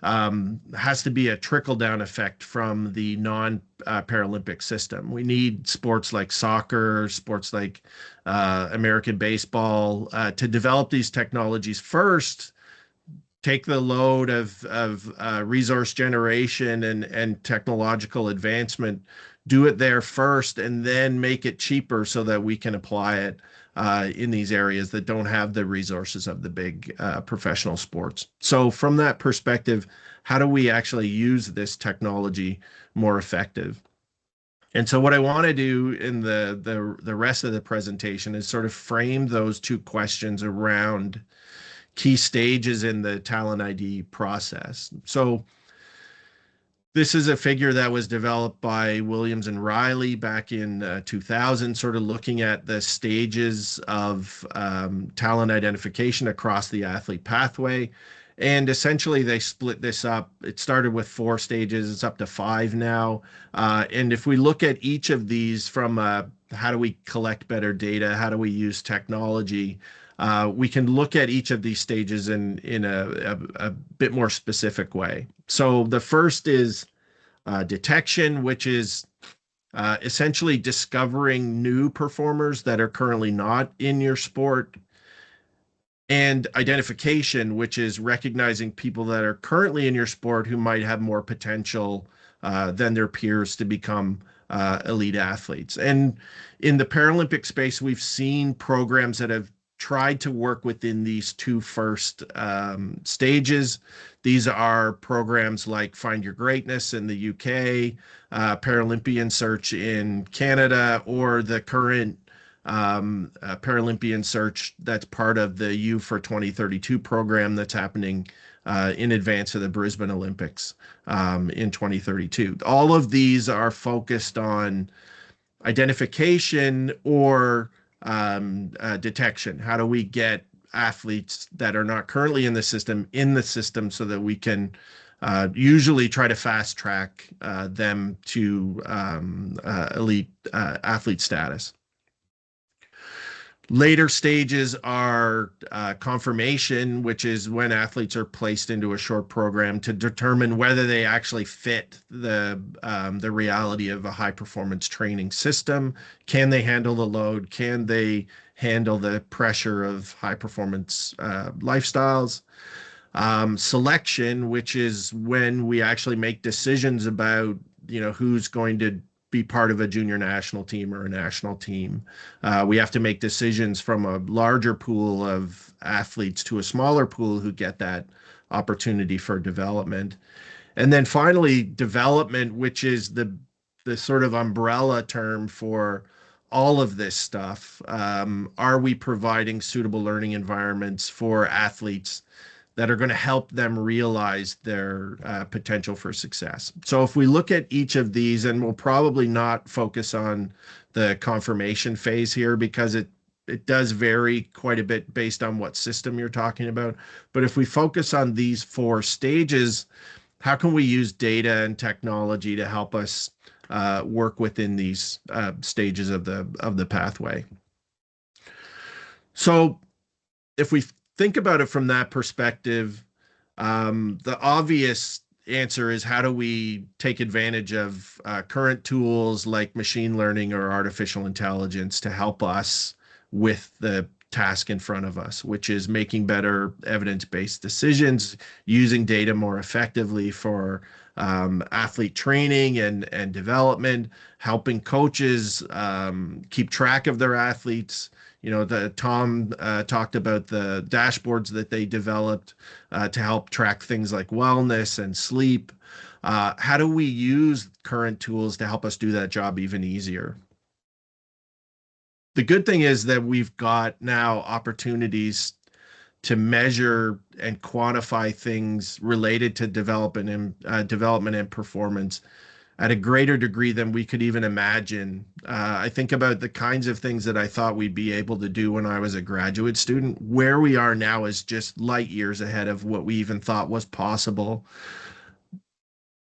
has to be a trickle down effect from the non-Paralympic system. We need sports like soccer, sports like American baseball to develop these technologies first, take the load of resource generation and technological advancement do it there first and then make it cheaper so that we can apply it in these areas that don't have the resources of the big professional sports. So from that perspective, how do we actually use this technology more effective? And so what I want to do in the rest of the presentation is sort of frame those two questions around key stages in the talent ID process. So this is a figure that was developed by Williams and Riley back in 2000, sort of looking at the stages of talent identification across the athlete pathway. And essentially, they split this up. It started with 4 stages. It's up to 5 now. And if we look at each of these from how do we collect better data, how do we use technology, we can look at each of these stages in a bit more specific way. So the first is detection, which is essentially discovering new performers that are currently not in your sport, and identification, which is recognizing people that are currently in your sport who might have more potential than their peers to become elite athletes. And in the Paralympic space, we've seen programs that have tried to work within these two first stages. These are programs like Find Your Greatness in the UK, Paralympian Search in Canada, or the current Paralympian Search that's part of the U for 2032 program that's happening in advance of the Brisbane Olympics in 2032. All of these are focused on identification or detection. How do we get athletes that are not currently in the system so that we can usually try to fast track them to elite athlete status. Later stages are confirmation, which is when athletes are placed into a short program to determine whether they actually fit the reality of a high performance training system. Can they handle the load? Can they handle the pressure of high performance lifestyles? Selection, which is when we actually make decisions about, who's going to be part of a junior national team or a national team. We have to make decisions from a larger pool of athletes to a smaller pool who get that opportunity for development. And then finally, development, which is the sort of umbrella term for all of this stuff. Are we providing suitable learning environments for athletes that are going to help them realize their potential for success? So if we look at each of these, and we'll probably not focus on the confirmation phase here because it does vary quite a bit based on what system you're talking about. But if we focus on these 4 stages, how can we use data and technology to help us work within these stages of the pathway? So if we think about it from that perspective, the obvious answer is how do we take advantage of current tools like machine learning or artificial intelligence to help us with the task in front of us, which is making better evidence-based decisions, using data more effectively for athlete training and development, helping coaches keep track of their athletes. Tom talked about the dashboards that they developed to help track things like wellness and sleep. How do we use current tools to help us do that job even easier? The good thing is that we've got now opportunities to measure and quantify things related to development and performance at a greater degree than we could even imagine. I think about the kinds of things that I thought we'd be able to do when I was a graduate student. Where we are now is just light years ahead of what we even thought was possible.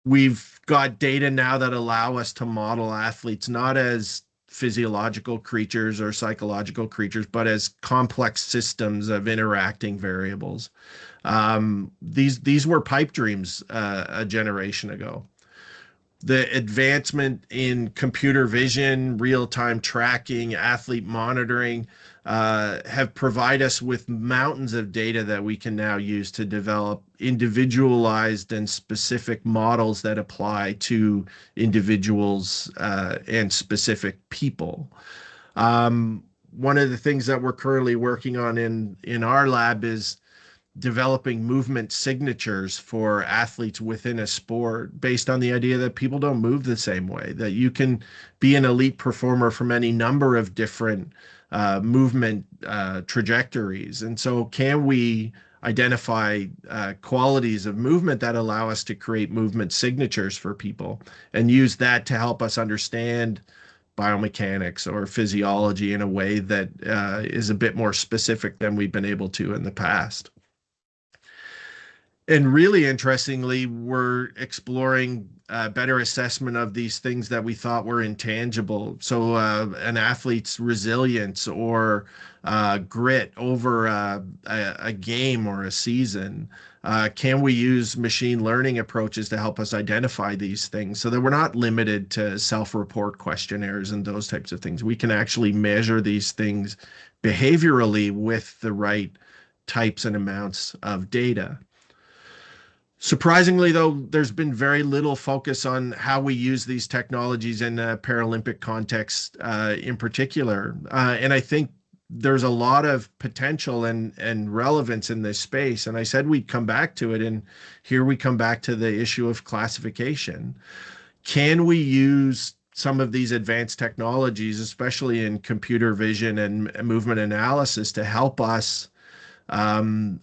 We've got data now that allow us to model athletes not as physiological creatures or psychological creatures, but as complex systems of interacting variables. These were pipe dreams a generation ago. The advancement in computer vision, real-time tracking, athlete monitoring have provided us with mountains of data that we can now use to develop individualized and specific models that apply to individuals and specific people. One of the things that we're currently working on in our lab is developing movement signatures for athletes within a sport based on the idea that people don't move the same way, that you can be an elite performer from any number of different movement trajectories. And so can we identify qualities of movement that allow us to create movement signatures for people and use that to help us understand biomechanics or physiology in a way that is a bit more specific than we've been able to in the past. And really interestingly, we're exploring better assessment of these things that we thought were intangible. So an athlete's resilience or grit over a game or a season. Can we use machine learning approaches to help us identify these things so that we're not limited to self-report questionnaires and those types of things? We can actually measure these things behaviorally with the right types and amounts of data. Surprisingly, though, there's been very little focus on how we use these technologies in a Paralympic context in particular. And I think there's a lot of potential and relevance in this space. And I said we'd come back to it. And here we come back to the issue of classification. Can we use some of these advanced technologies, especially in computer vision and movement analysis, to help us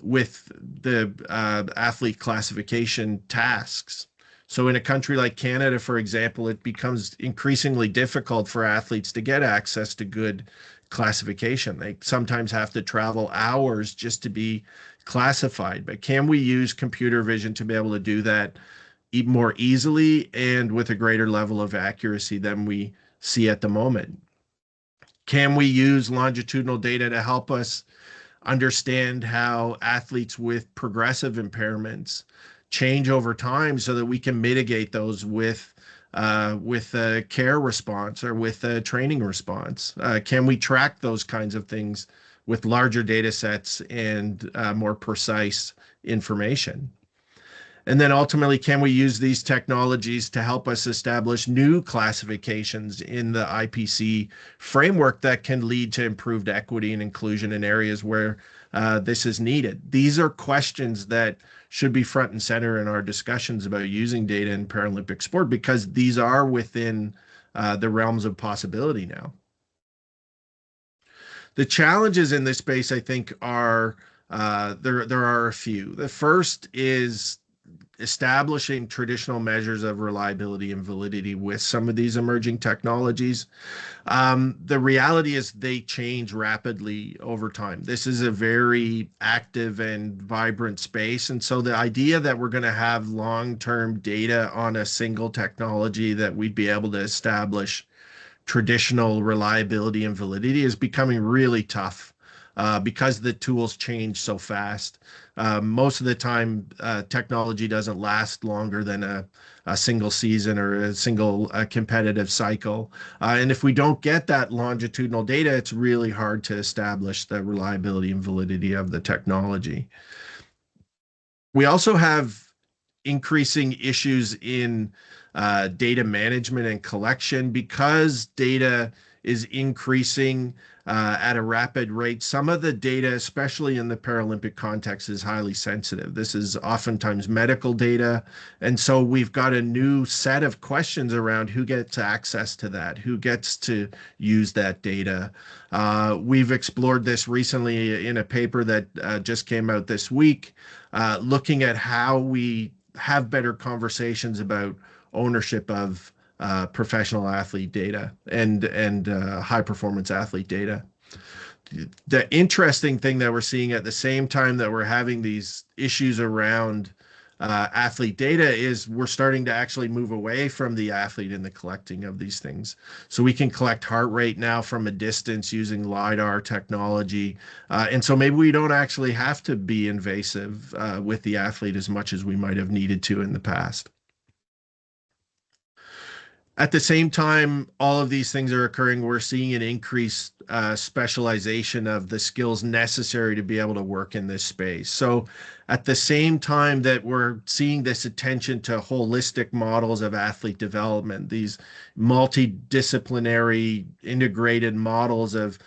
with the athlete classification tasks? So in a country like Canada, for example, it becomes increasingly difficult for athletes to get access to good classification. They sometimes have to travel hours just to be classified. But can we use computer vision to be able to do that more easily and with a greater level of accuracy than we see at the moment? Can we use longitudinal data to help us understand how athletes with progressive impairments change over time so that we can mitigate those with a care response or with a training response? Can we track those kinds of things with larger data sets and more precise information? And then ultimately, can we use these technologies to help us establish new classifications in the IPC framework that can lead to improved equity and inclusion in areas where this is needed? These are questions that should be front and center in our discussions about using data in Paralympic sport, because these are within the realms of possibility now. The challenges in this space, I think, are there are a few. The first is establishing traditional measures of reliability and validity with some of these emerging technologies. The reality is they change rapidly over time. This is a very active and vibrant space. And so the idea that we're going to have long-term data on a single technology that we'd be able to establish traditional reliability and validity is becoming really tough. Because the tools change so fast. Most of the time, technology doesn't last longer than a single season or a single competitive cycle. And if we don't get that longitudinal data, it's really hard to establish the reliability and validity of the technology. We also have increasing issues in data management and collection because data is increasing at a rapid rate. Some of the data, especially in the Paralympic context, is highly sensitive. This is oftentimes medical data. And so we've got a new set of questions around who gets access to that, who gets to use that data. We've explored this recently in a paper that just came out this week, looking at how we have better conversations about ownership of professional athlete data and high performance athlete data. The interesting thing that we're seeing at the same time that we're having these issues around athlete data is we're starting to actually move away from the athlete in the collecting of these things. So we can collect heart rate now from a distance using LiDAR technology. And so maybe we don't actually have to be invasive with the athlete as much as we might have needed to in the past. At the same time, all of these things are occurring. We're seeing an increased specialization of the skills necessary to be able to work in this space. So at the same time that we're seeing this attention to holistic models of athlete development, these multidisciplinary integrated models of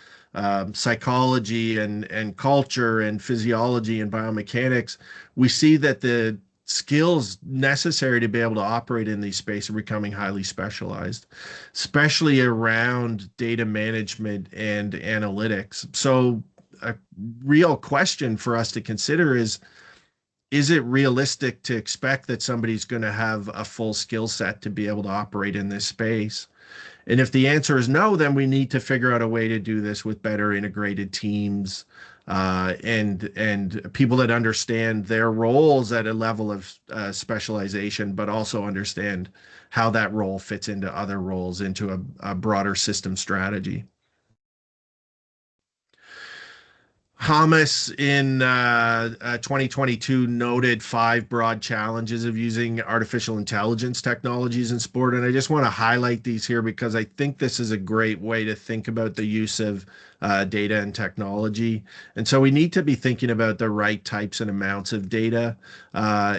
psychology and culture and physiology and biomechanics, we see that the skills necessary to be able to operate in these spaces are becoming highly specialized, especially around data management and analytics. So a real question for us to consider is it realistic to expect that somebody's going to have a full skill set to be able to operate in this space? And if the answer is no, then we need to figure out a way to do this with better integrated teams, and people that understand their roles at a level of specialization, but also understand how that role fits into other roles, into a broader system strategy. Hamas in 2022 noted 5 broad challenges of using artificial intelligence technologies in sport. And I just want to highlight these here because I think this is a great way to think about the use of data and technology. And so we need to be thinking about the right types and amounts of data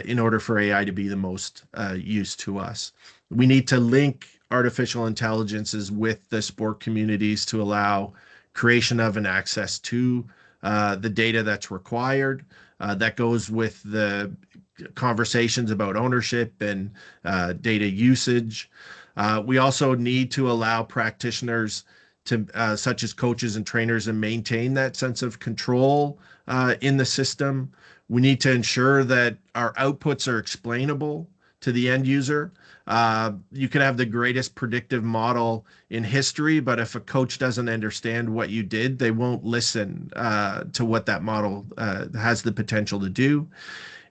in order for AI to be the most use to us. We need to link artificial intelligences with the sport communities to allow creation of and access to the data that's required. That goes with the conversations about ownership and data usage. We also need to allow practitioners to, such as coaches and trainers, to maintain that sense of control in the system. We need to ensure that our outputs are explainable to the end user. You can have the greatest predictive model in history, but if a coach doesn't understand what you did, they won't listen to what that model has the potential to do.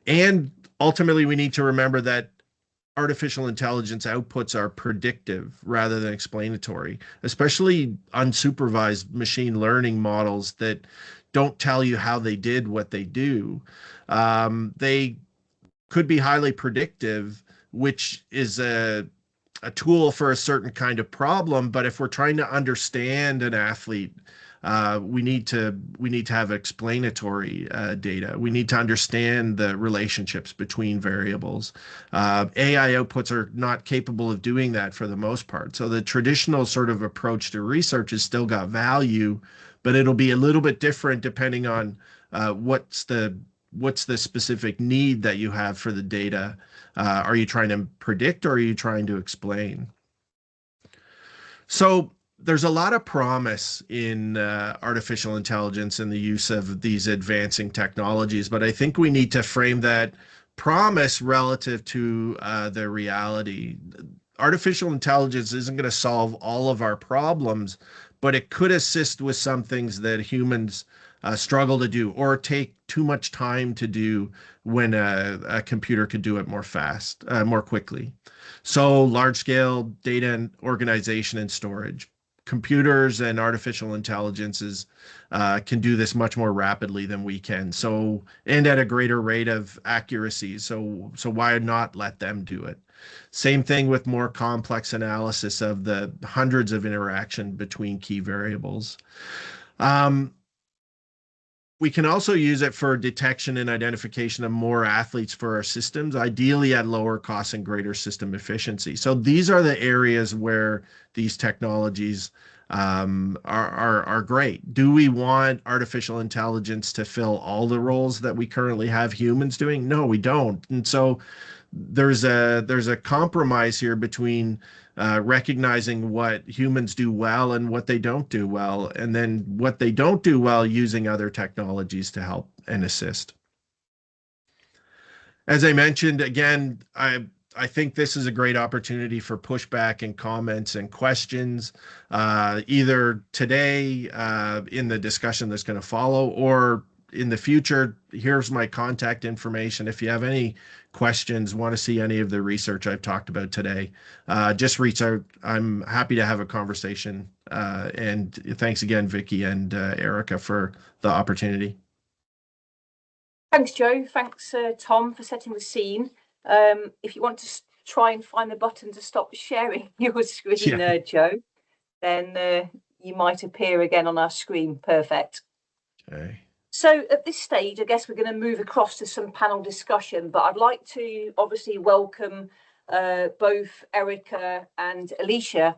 And ultimately, we need to remember that artificial intelligence outputs are predictive rather than explanatory, especially unsupervised machine learning models that don't tell you how they did what they do. They could be highly predictive, which is a tool for a certain kind of problem. But if we're trying to understand an athlete, we need to have explanatory data. We need to understand the relationships between variables. AI outputs are not capable of doing that for the most part. So the traditional sort of approach to research has still got value, but it'll be a little bit different depending on what's the specific need that you have for the data. Are you trying to predict or are you trying to explain? So there's a lot of promise in artificial intelligence and the use of these advancing technologies, but I think we need to frame that promise relative to the reality. Artificial intelligence isn't going to solve all of our problems, but it could assist with some things that humans struggle to do or take too much time to do when a computer could do it more quickly. So large-scale data and organization and storage. Computers and artificial intelligences can do this much more rapidly than we can. So, and at a greater rate of accuracy. So why not let them do it? Same thing with more complex analysis of the hundreds of interaction between key variables. We can also use it for detection and identification of more athletes for our systems, ideally at lower cost and greater system efficiency. So these are the areas where these technologies are great. Do we want artificial intelligence to fill all the roles that we currently have humans doing? No, we don't. And so there's a compromise here between recognizing what humans do well and what they don't do well, and then what they don't do well using other technologies to help and assist. As I mentioned, again, I think this is a great opportunity for pushback and comments and questions, either today in the discussion that's going to follow or in the future. Here's my contact information. If you have any questions, want to see any of the research I've talked about today, just reach out. I'm happy to have a conversation. And thanks again, Vicky and Erica, for the opportunity.
Thanks, Joe. Thanks, Tom, for setting the scene. If you want to try and find the button to stop sharing your screen, Joe, then you might appear again on our screen. Perfect.
Okay.
So at this stage, I guess we're going to move across to some panel discussion, but I'd like to obviously welcome both Erica and Alicia.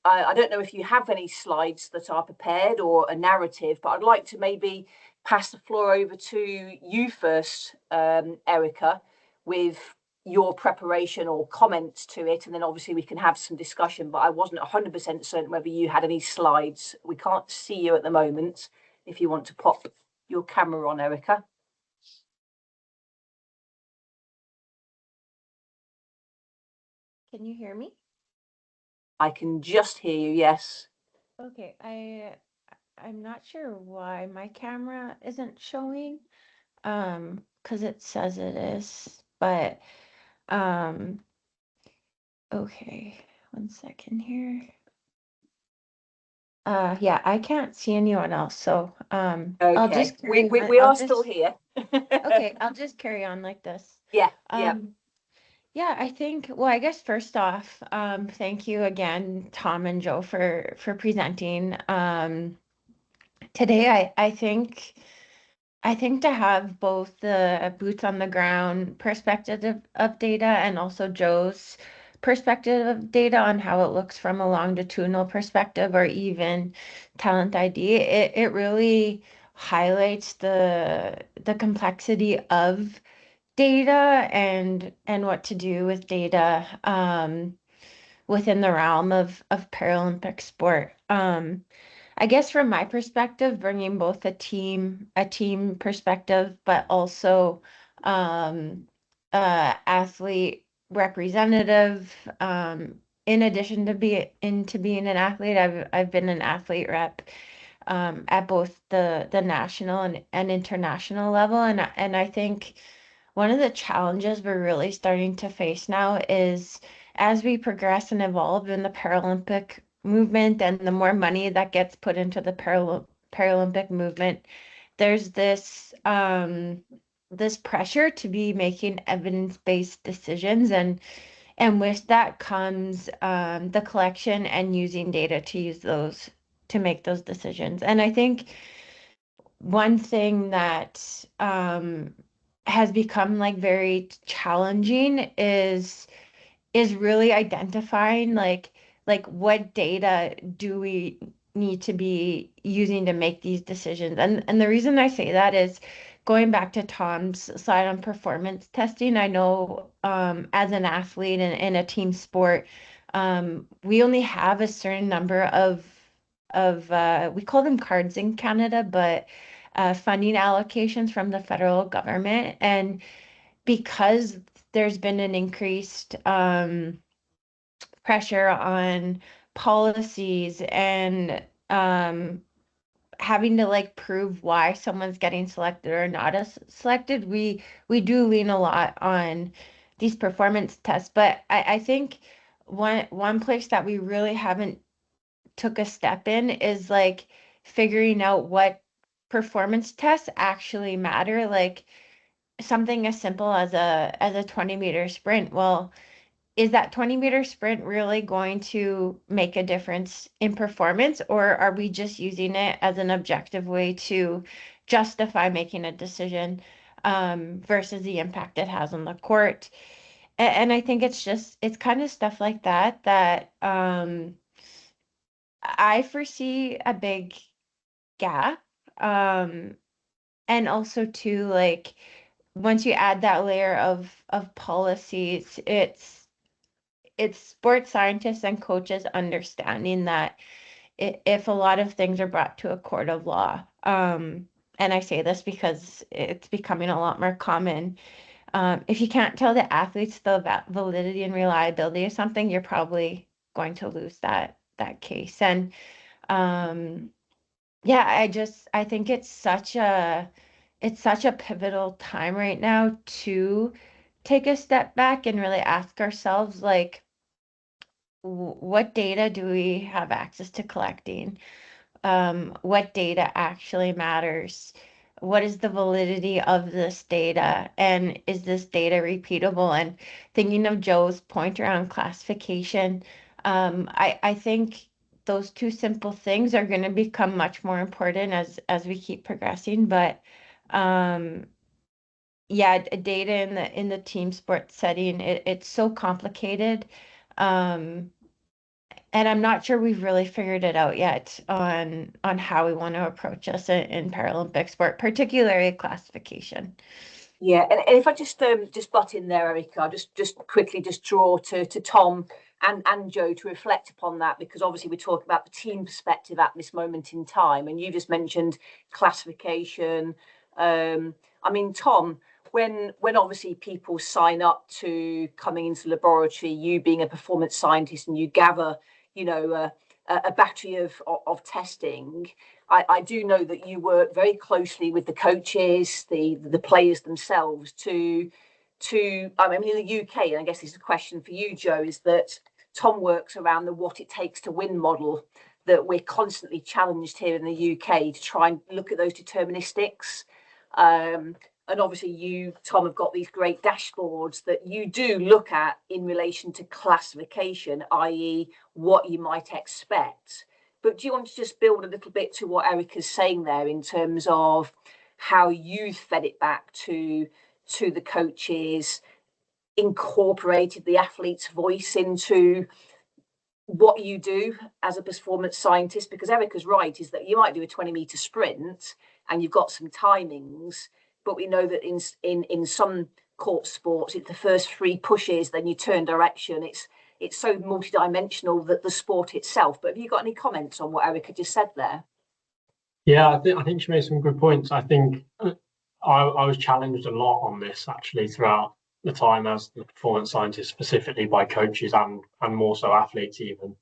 I don't know if you have any slides that are prepared or a narrative, but I'd like to maybe pass the floor over to you first, Erica, with your preparation or comments to it, and then obviously we can have some discussion. But I wasn't 100% certain whether you had any slides. We can't see you at the moment. If you want to pop your camera on, Erica.
Can you hear me?
I can just hear you, yes.
Okay, I'm not sure why my camera isn't showing, because it says it is, but okay, 1 second here. Yeah, I can't see anyone else, so I'll
Okay,
just carry on.
we are still here.
Okay, I'll just carry on like this.
Yeah,
Yeah, I think, well, I guess first off, thank you again, Tom and Joe, for presenting. Today, I think to have both the boots on the ground perspective of data and also Joe's perspective of data on how it looks from a longitudinal perspective or even talent ID, it really highlights the complexity of data and what to do with data within the realm of Paralympic sport. I guess from my perspective, bringing both a team perspective, but also athlete representative. In addition to being an athlete, I've been an athlete rep at both the national and international level, and I think one of the challenges we're really starting to face now is as we progress and evolve in the Paralympic movement and the more money that gets put into the Paralympic movement, there's this this pressure to be making evidence-based decisions, and with that comes the collection and using data to use those to make those decisions. And I think one thing that has become like very challenging is really identifying like what data do we need to be using to make these decisions. And the reason I say that is going back to Tom's slide on performance testing. I know as an athlete in a team sport, we only have a certain number of we call them cards in Canada, but funding allocations from the federal government. And because there's been an increased pressure on policies and having to like prove why someone's getting selected or not as selected, we do lean a lot on these performance tests. But I think one place that we really haven't took a step in is like figuring out what performance tests actually matter, like something as simple as a 20-meter sprint. Well, is that 20-meter sprint really going to make a difference in performance, or are we just using it as an objective way to justify making a decision versus the impact it has on the court? And I think it's kind of stuff like that that I foresee a big gap. And also too, like once you add that layer of policies, it's sports scientists and coaches understanding that if a lot of things are brought to a court of law, and I say this because it's becoming a lot more common, if you can't tell the athletes the validity and reliability of something, you're probably going to lose that case. And yeah, I think it's such a pivotal time right now to take a step back and really ask ourselves, like, what data do we have access to collecting? What data actually matters? what is the validity of this data, and is this data repeatable? And thinking of Joe's point around classification, I think those two simple things are going to become much more important as we keep progressing. But yeah, data in the team sport setting, it's so complicated. And I'm not sure we've really figured it out yet on how we want to approach this in Paralympic sport, particularly classification.
Yeah, and if I just butt in there, Erica, I'll just quickly just draw to Tom and Joe to reflect upon that, because obviously we're talking about the team perspective at this moment in time, and you just mentioned classification. I mean, Tom, when obviously people sign up to coming into the laboratory, you being a performance scientist, and you gather, you know, a battery of testing. I do know that you work very closely with the coaches, the players themselves to I mean, in the UK, and I guess this is a question for you, Joe, is that Tom works around the what it takes to win model, that we're constantly challenged here in the UK to try and look at those deterministics. And obviously you, Tom, have got these great dashboards that you do look at in relation to classification, i.e. what you might expect. But do you want to just build a little bit to what Erica's saying there in terms of how you fed it back to the coaches, incorporated the athlete's voice into what you do as a performance scientist? Because Erica's right, is that you might do a 20-meter sprint and you've got some timings, but we know that in some court sports, it's the first 3 pushes, then you turn direction. It's so multidimensional, that the sport itself. But have you got any comments on what Erica just said there?
Yeah, I think she made some good points. I think I was challenged a lot on this actually throughout the time as the performance scientist, specifically by coaches and more so athletes even.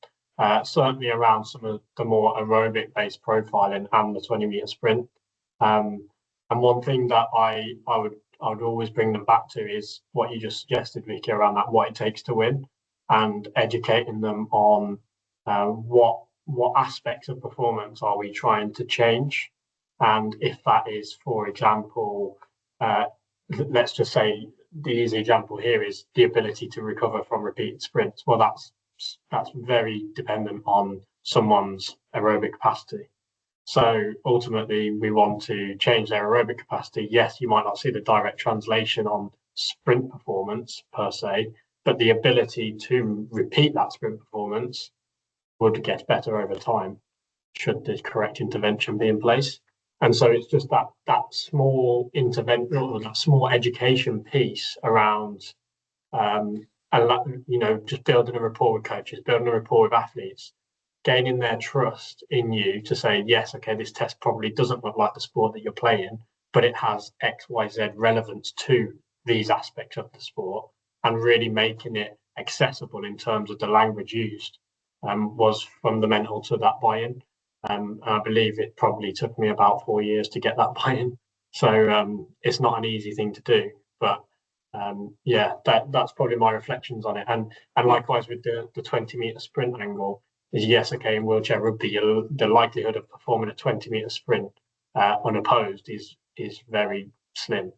Certainly around some of the more aerobic based profiling and the 20-meter sprint. And one thing that I would always bring them back to is what you just suggested, Vicky, around that what it takes to win, and educating them on what aspects of performance are we trying to change. And if that is, for example, let's just say the easy example here is the ability to recover from repeated sprints. Well, that's very dependent on someone's aerobic capacity. So ultimately, we want to change their aerobic capacity. Yes, you might not see the direct translation on sprint performance per se, but the ability to repeat that sprint performance would get better over time should the correct intervention be in place. And so it's just that small intervention, or that small education piece around, just building a rapport with coaches, building a rapport with athletes, gaining their trust in you to say, yes, okay, this test probably doesn't look like the sport that you're playing, but it has X, Y, Z relevance to these aspects of the sport, and really making it accessible in terms of the language used, was fundamental to that buy-in. I believe it probably took me about 4 years to get that buy-in. So it's not an easy thing to do, but that's probably my reflections on it. And likewise with the 20-meter sprint angle, is yes, okay, in wheelchair rugby, the likelihood of performing a 20-meter sprint unopposed is very slim.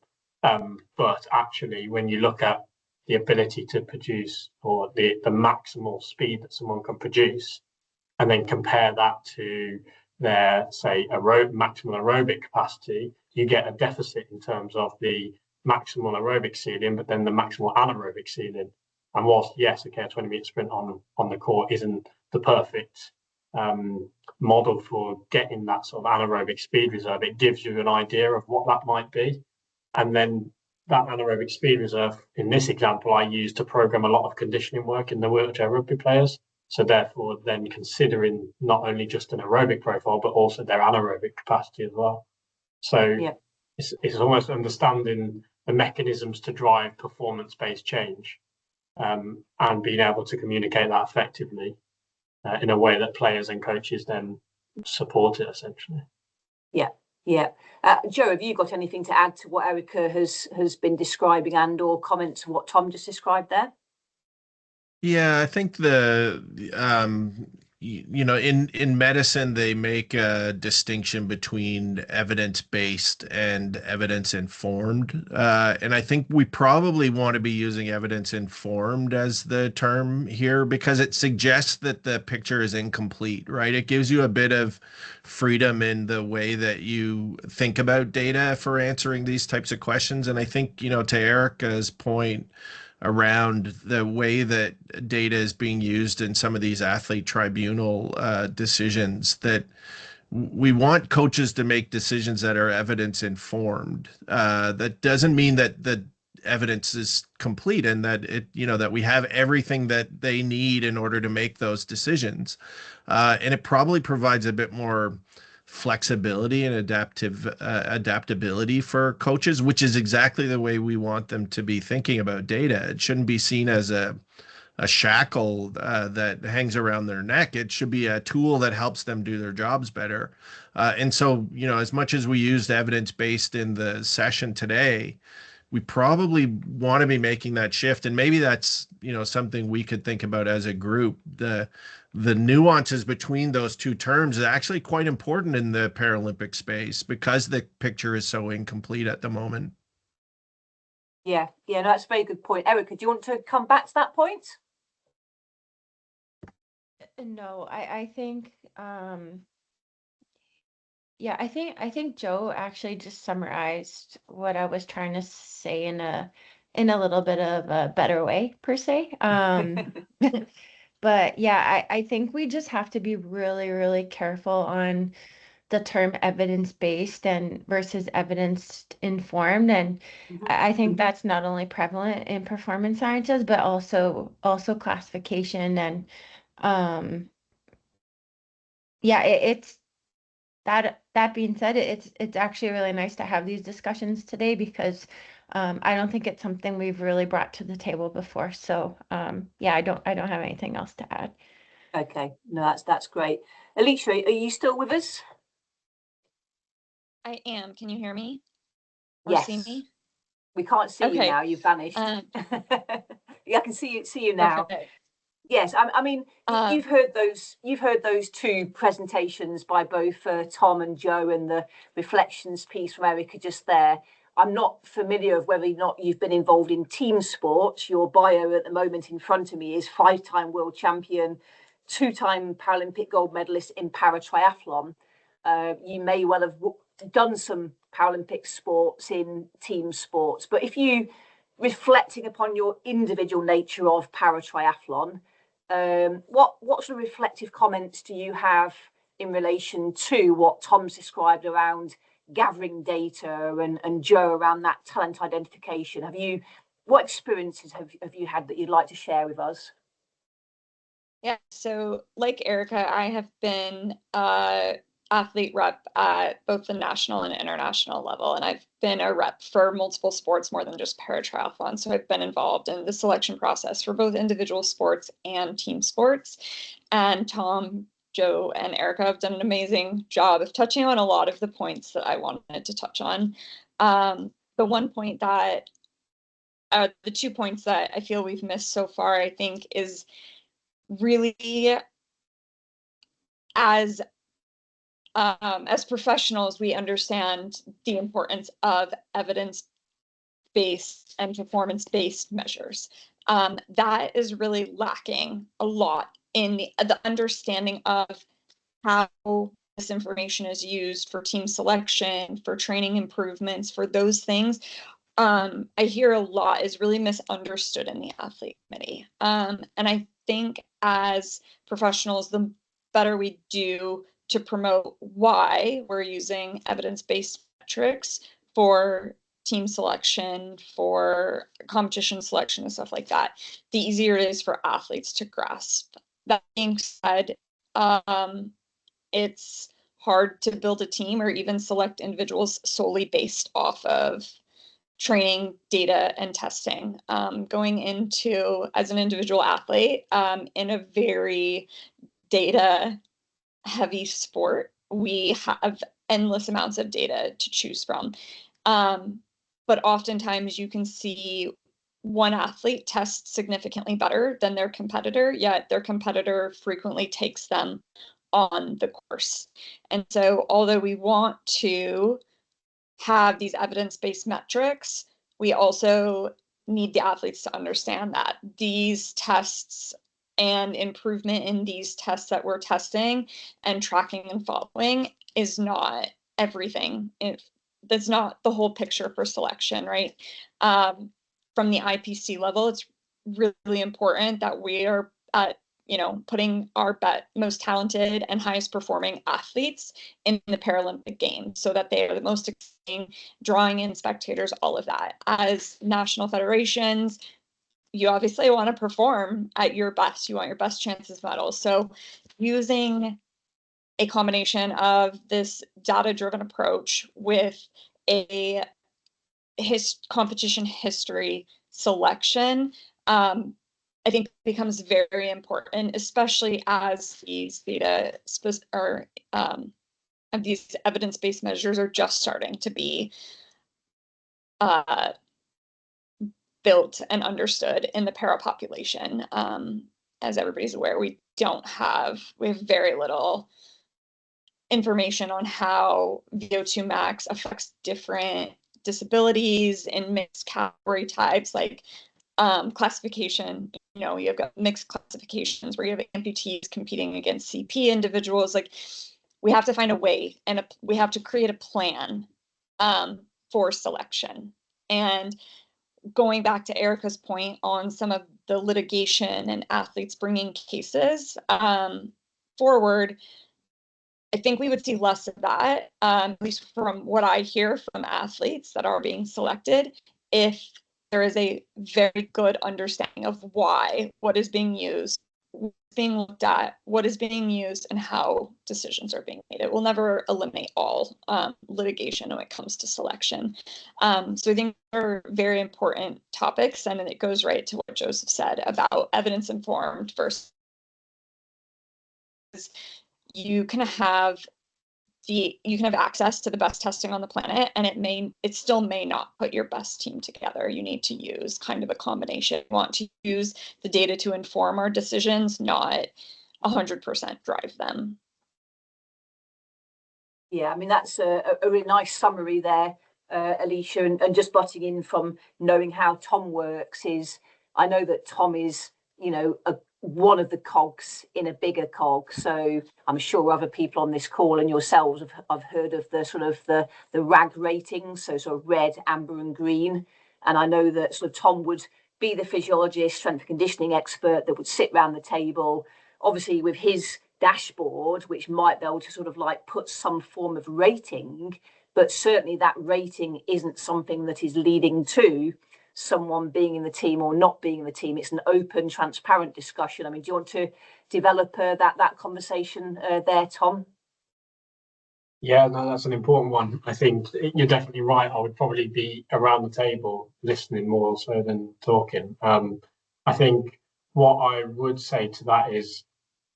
But actually, when you look at the ability to produce, or the maximal speed that someone can produce, and then compare that to their, say, maximal aerobic capacity, you get a deficit in terms of the maximal aerobic ceiling, but then the maximal anaerobic ceiling. And whilst, yes, okay, a 20-meter sprint on the court isn't the perfect model for getting that sort of anaerobic speed reserve, it gives you an idea of what that might be. And then that anaerobic speed reserve, in this example, I use to program a lot of conditioning work in the wheelchair rugby players. So therefore, then considering not only just an aerobic profile, but also their anaerobic capacity as well. So it's almost understanding the mechanisms to drive performance-based change, and being able to communicate that effectively in a way that players and coaches then support it, essentially.
Yeah. Joe, have you got anything to add to what Erica has been describing, and or comments on what Tom just described there?
Yeah, I think you know, in medicine, they make a distinction between evidence-based and evidence-informed. And I think we probably want to be using evidence-informed as the term here because it suggests that the picture is incomplete, right? It gives you a bit of freedom in the way that you think about data for answering these types of questions. And I think, you know, to Erica's point, around the way that data is being used in some of these athlete tribunal decisions, that we want coaches to make decisions that are evidence informed. That doesn't mean that the evidence is complete and that it, you know, that we have everything that they need in order to make those decisions. And it probably provides a bit more flexibility and adaptability for coaches, which is exactly the way we want them to be thinking about data. It shouldn't be seen as a shackle that hangs around their neck. It should be a tool that helps them do their jobs better. And so, you know, as much as we used evidence-based in the session today, we probably want to be making that shift. And maybe that's, you know, something we could think about as a group. The nuances between those two terms is actually quite important in the Paralympic space because the picture is so incomplete at the moment.
Yeah, no, that's a very good point. Erica, do you want to come back to that point?
No, I think yeah, I think Joe actually just summarized what I was trying to say in a little bit of a better way per se. But yeah, I think we just have to be really, really careful on the term evidence-based and versus evidence-informed. And I think that's not only prevalent in performance sciences, but also classification. And yeah, it's that being said, it's actually really nice to have these discussions today because I don't think it's something we've really brought to the table before. So yeah, I don't have anything else to add.
Okay, no, that's great. Alicia, are you still with us?
I am. Can you hear me? Or
Yes.
see me?
We can't see you
Okay.
now. You've vanished. Yeah, I can see you now.
Okay.
Yes, I mean, you've heard those two presentations by both Tom and Joe, and the reflections piece from Erica just there. I'm not familiar with whether or not you've been involved in team sports. Your bio at the moment in front of me is 5-time world champion, 2-time Paralympic gold medalist in para-triathlon. You may well have done some Paralympic sports in team sports, but if you reflecting upon your individual nature of para-triathlon, what sort of reflective comments do you have in relation to what Tom's described around gathering data and Joe around that talent identification? What experiences have you had that you'd like to share with us?
Yeah, so like Erica, I have been athlete rep at both the national and international level, and I've been a rep for multiple sports more than just paratriathlon. So I've been involved in the selection process for both individual sports and team sports. And Tom, Joe, and Erica have done an amazing job of touching on a lot of the points that I wanted to touch on. The one point that the 2 points that I feel we've missed so far, I think, is really as professionals, we understand the importance of evidence-based and performance-based measures. That is really lacking a lot in the understanding of how this information is used for team selection, for training improvements, for those things. I hear a lot is really misunderstood in the athlete committee. And I think as professionals, the better we do to promote why we're using evidence-based metrics for team selection, for competition selection and stuff like that, the easier it is for athletes to grasp. That being said, it's hard to build a team or even select individuals solely based off of training data and testing. Going into as an individual athlete in a very data heavy sport, we have endless amounts of data to choose from. But oftentimes you can see one athlete tests significantly better than their competitor, yet their competitor frequently takes them on the course. And so although we want to have these evidence-based metrics, we also need the athletes to understand that these tests and improvement in these tests that we're testing and tracking and following is not everything. That's not the whole picture for selection, right? From the IPC level, it's really important that we are putting our most talented and highest performing athletes in the Paralympic Games so that they are the most exciting, drawing in spectators, all of that. As national federations, you obviously want to perform at your best. You want your best chances of medals. So using a combination of this data-driven approach with a competition history selection, I think becomes very important, especially as these data these evidence-based measures are just starting to be built and understood in the para population. As everybody's aware, we have very little information on how VO2 max affects different disabilities in mixed category types, like classification. You've got mixed classifications where you have amputees competing against CP individuals. Like, we have to find a way, and we have to create a plan for selection. And going back to Erica's point on some of the litigation and athletes bringing cases forward, I think we would see less of that, at least from what I hear from athletes that are being selected, if there is a very good understanding of why, what is being used, what's being looked at, what is being used, and how decisions are being made. It will never eliminate all litigation when it comes to selection. So I think they're very important topics, and it goes right to what Joseph said about evidence-informed versus you can have access to the best testing on the planet, and it still may not put your best team together. You need to use kind of a combination. We want to use the data to inform our decisions, not 100% drive them.
Yeah, I mean, that's a really nice summary there, Alicia, and just butting in from knowing how Tom works is, I know that Tom is, one of the cogs in a bigger cog. So I'm sure other people on this call and yourselves have heard of the sort of the RAG ratings, so sort of red, amber, and green. And I know that sort of Tom would be the physiologist, strength and conditioning expert that would sit around the table, obviously with his dashboard, which might be able to sort of like put some form of rating, but certainly that rating isn't something that is leading to someone being in the team or not being in the team. It's an open, transparent discussion. I mean, do you want to develop that conversation there, Tom?
Yeah, no, that's an important one. I think you're definitely right. I would probably be around the table listening more so than talking. I think what I would say to that is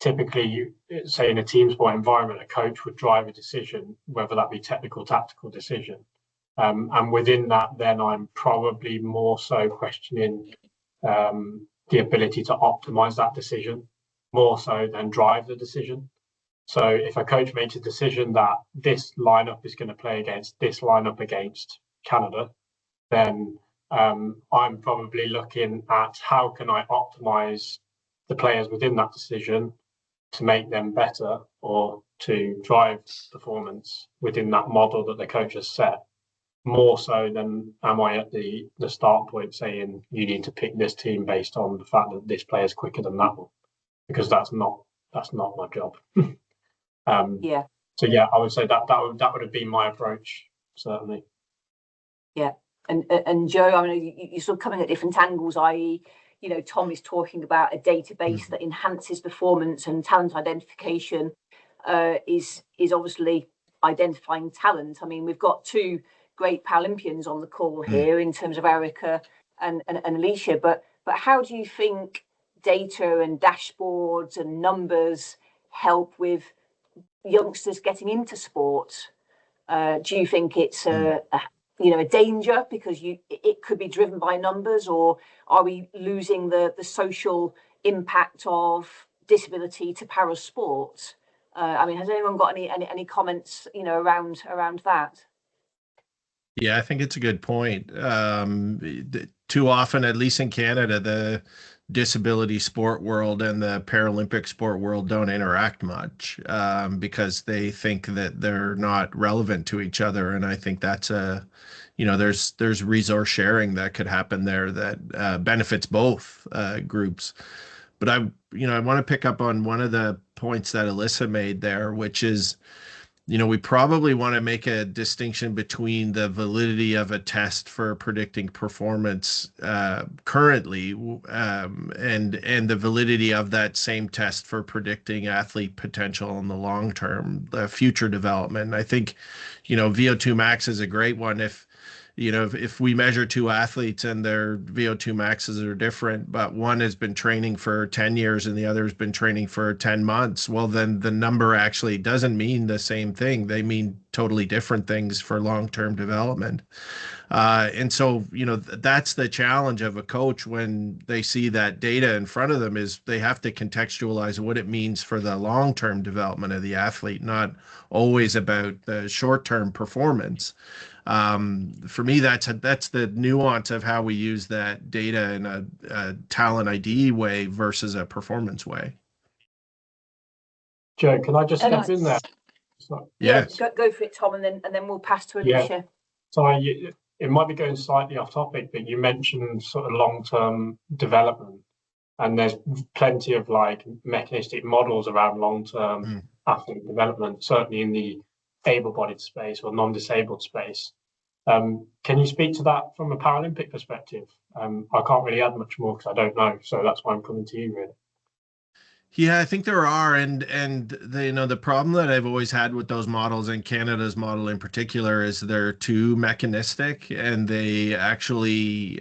typically, say in a team sport environment, a coach would drive a decision, whether that be technical, tactical decision. And within that, then I'm probably more so questioning the ability to optimize that decision more so than drive the decision. So if a coach makes a decision that this lineup is going to play against this lineup against Canada, then I'm probably looking at how can I optimize the players within that decision to make them better or to drive performance within that model that the coach has set, more so than am I at the start point saying you need to pick this team based on the fact that this player is quicker than that one, because that's not my job.
Yeah.
So yeah, I would say that would have been my approach, certainly.
Yeah. And Joe, I mean, you're sort of coming at different angles, i.e., Tom is talking about a database that enhances performance, and talent identification is obviously identifying talent. I mean, we've got two great Paralympians on the call here in terms of Erica and Alicia, but how do you think data and dashboards and numbers help with youngsters getting into sport? Do you think it's a danger because it could be driven by numbers, or are we losing the social impact of disability to para sport? I mean, has anyone got any comments, around that?
Yeah, I think it's a good point. Too often, at least in Canada, the disability sport world and the Paralympic sport world don't interact much because they think that they're not relevant to each other. And I think that's there's resource sharing that could happen there that benefits both groups. But I want to pick up on one of the points that Alyssa made there, which is, we probably want to make a distinction between the validity of a test for predicting performance currently and the validity of that same test for predicting athlete potential in the long term, the future development. I think, VO2 max is a great one. If we measure two athletes and their VO2 maxes are different, but one has been training for 10 years and the other has been training for 10 months, well, then the number actually doesn't mean the same thing. They mean totally different things for long-term development. And so, that's the challenge of a coach when they see that data in front of them, is they have to contextualize what it means for the long-term development of the athlete, not always about the short-term performance. For me, that's the nuance of how we use that data in a talent ID way versus a performance way.
Joe, can I just step in there?
Yeah, go for it, Tom, and then we'll pass to Alicia.
Yeah. So it might be going slightly off topic, but you mentioned sort of long-term development, and there's plenty of mechanistic models around long-term athlete development, certainly in the able-bodied space or non-disabled space. Can you speak to that from a Paralympic perspective? I can't really add much more because I don't know, so that's why I'm coming to you, really.
Yeah, I think there are, and the problem that I've always had with those models, and Canada's model in particular, is they're too mechanistic, and they actually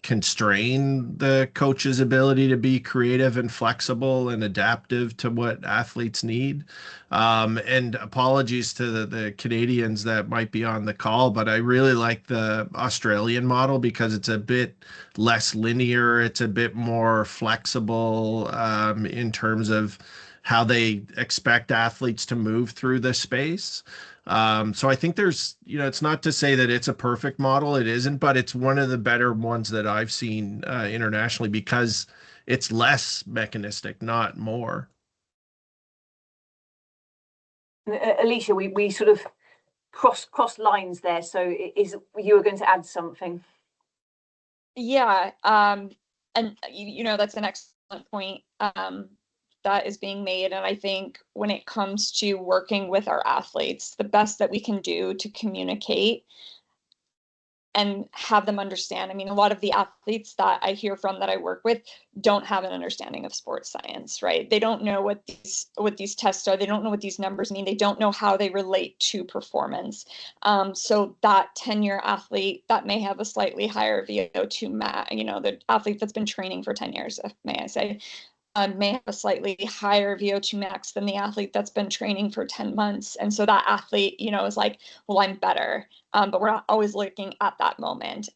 constrain the coach's ability to be creative and flexible and adaptive to what athletes need. And apologies to the Canadians that might be on the call, but I really like the Australian model because it's a bit less linear, it's a bit more flexible in terms of how they expect athletes to move through the space. So I think there's, it's not to say that it's a perfect model, it isn't, but it's one of the better ones that I've seen internationally because it's less mechanistic, not more.
Alicia, we sort of cross lines there. So you were going to add something?
Yeah, and that's an excellent point that is being made. And I think when it comes to working with our athletes, the best that we can do to communicate and have them understand. I mean, a lot of the athletes that I hear from that I work with don't have an understanding of sports science, right? They don't know what these tests are. They don't know what these numbers mean. They don't know how they relate to performance. So that 10-year athlete that may have a slightly higher VO2 max, the athlete that's been training for 10 years, may I say, may have a slightly higher VO2 max than the athlete that's been training for 10 months. And so that athlete, is like, well, I'm better. But we're not always looking at that moment.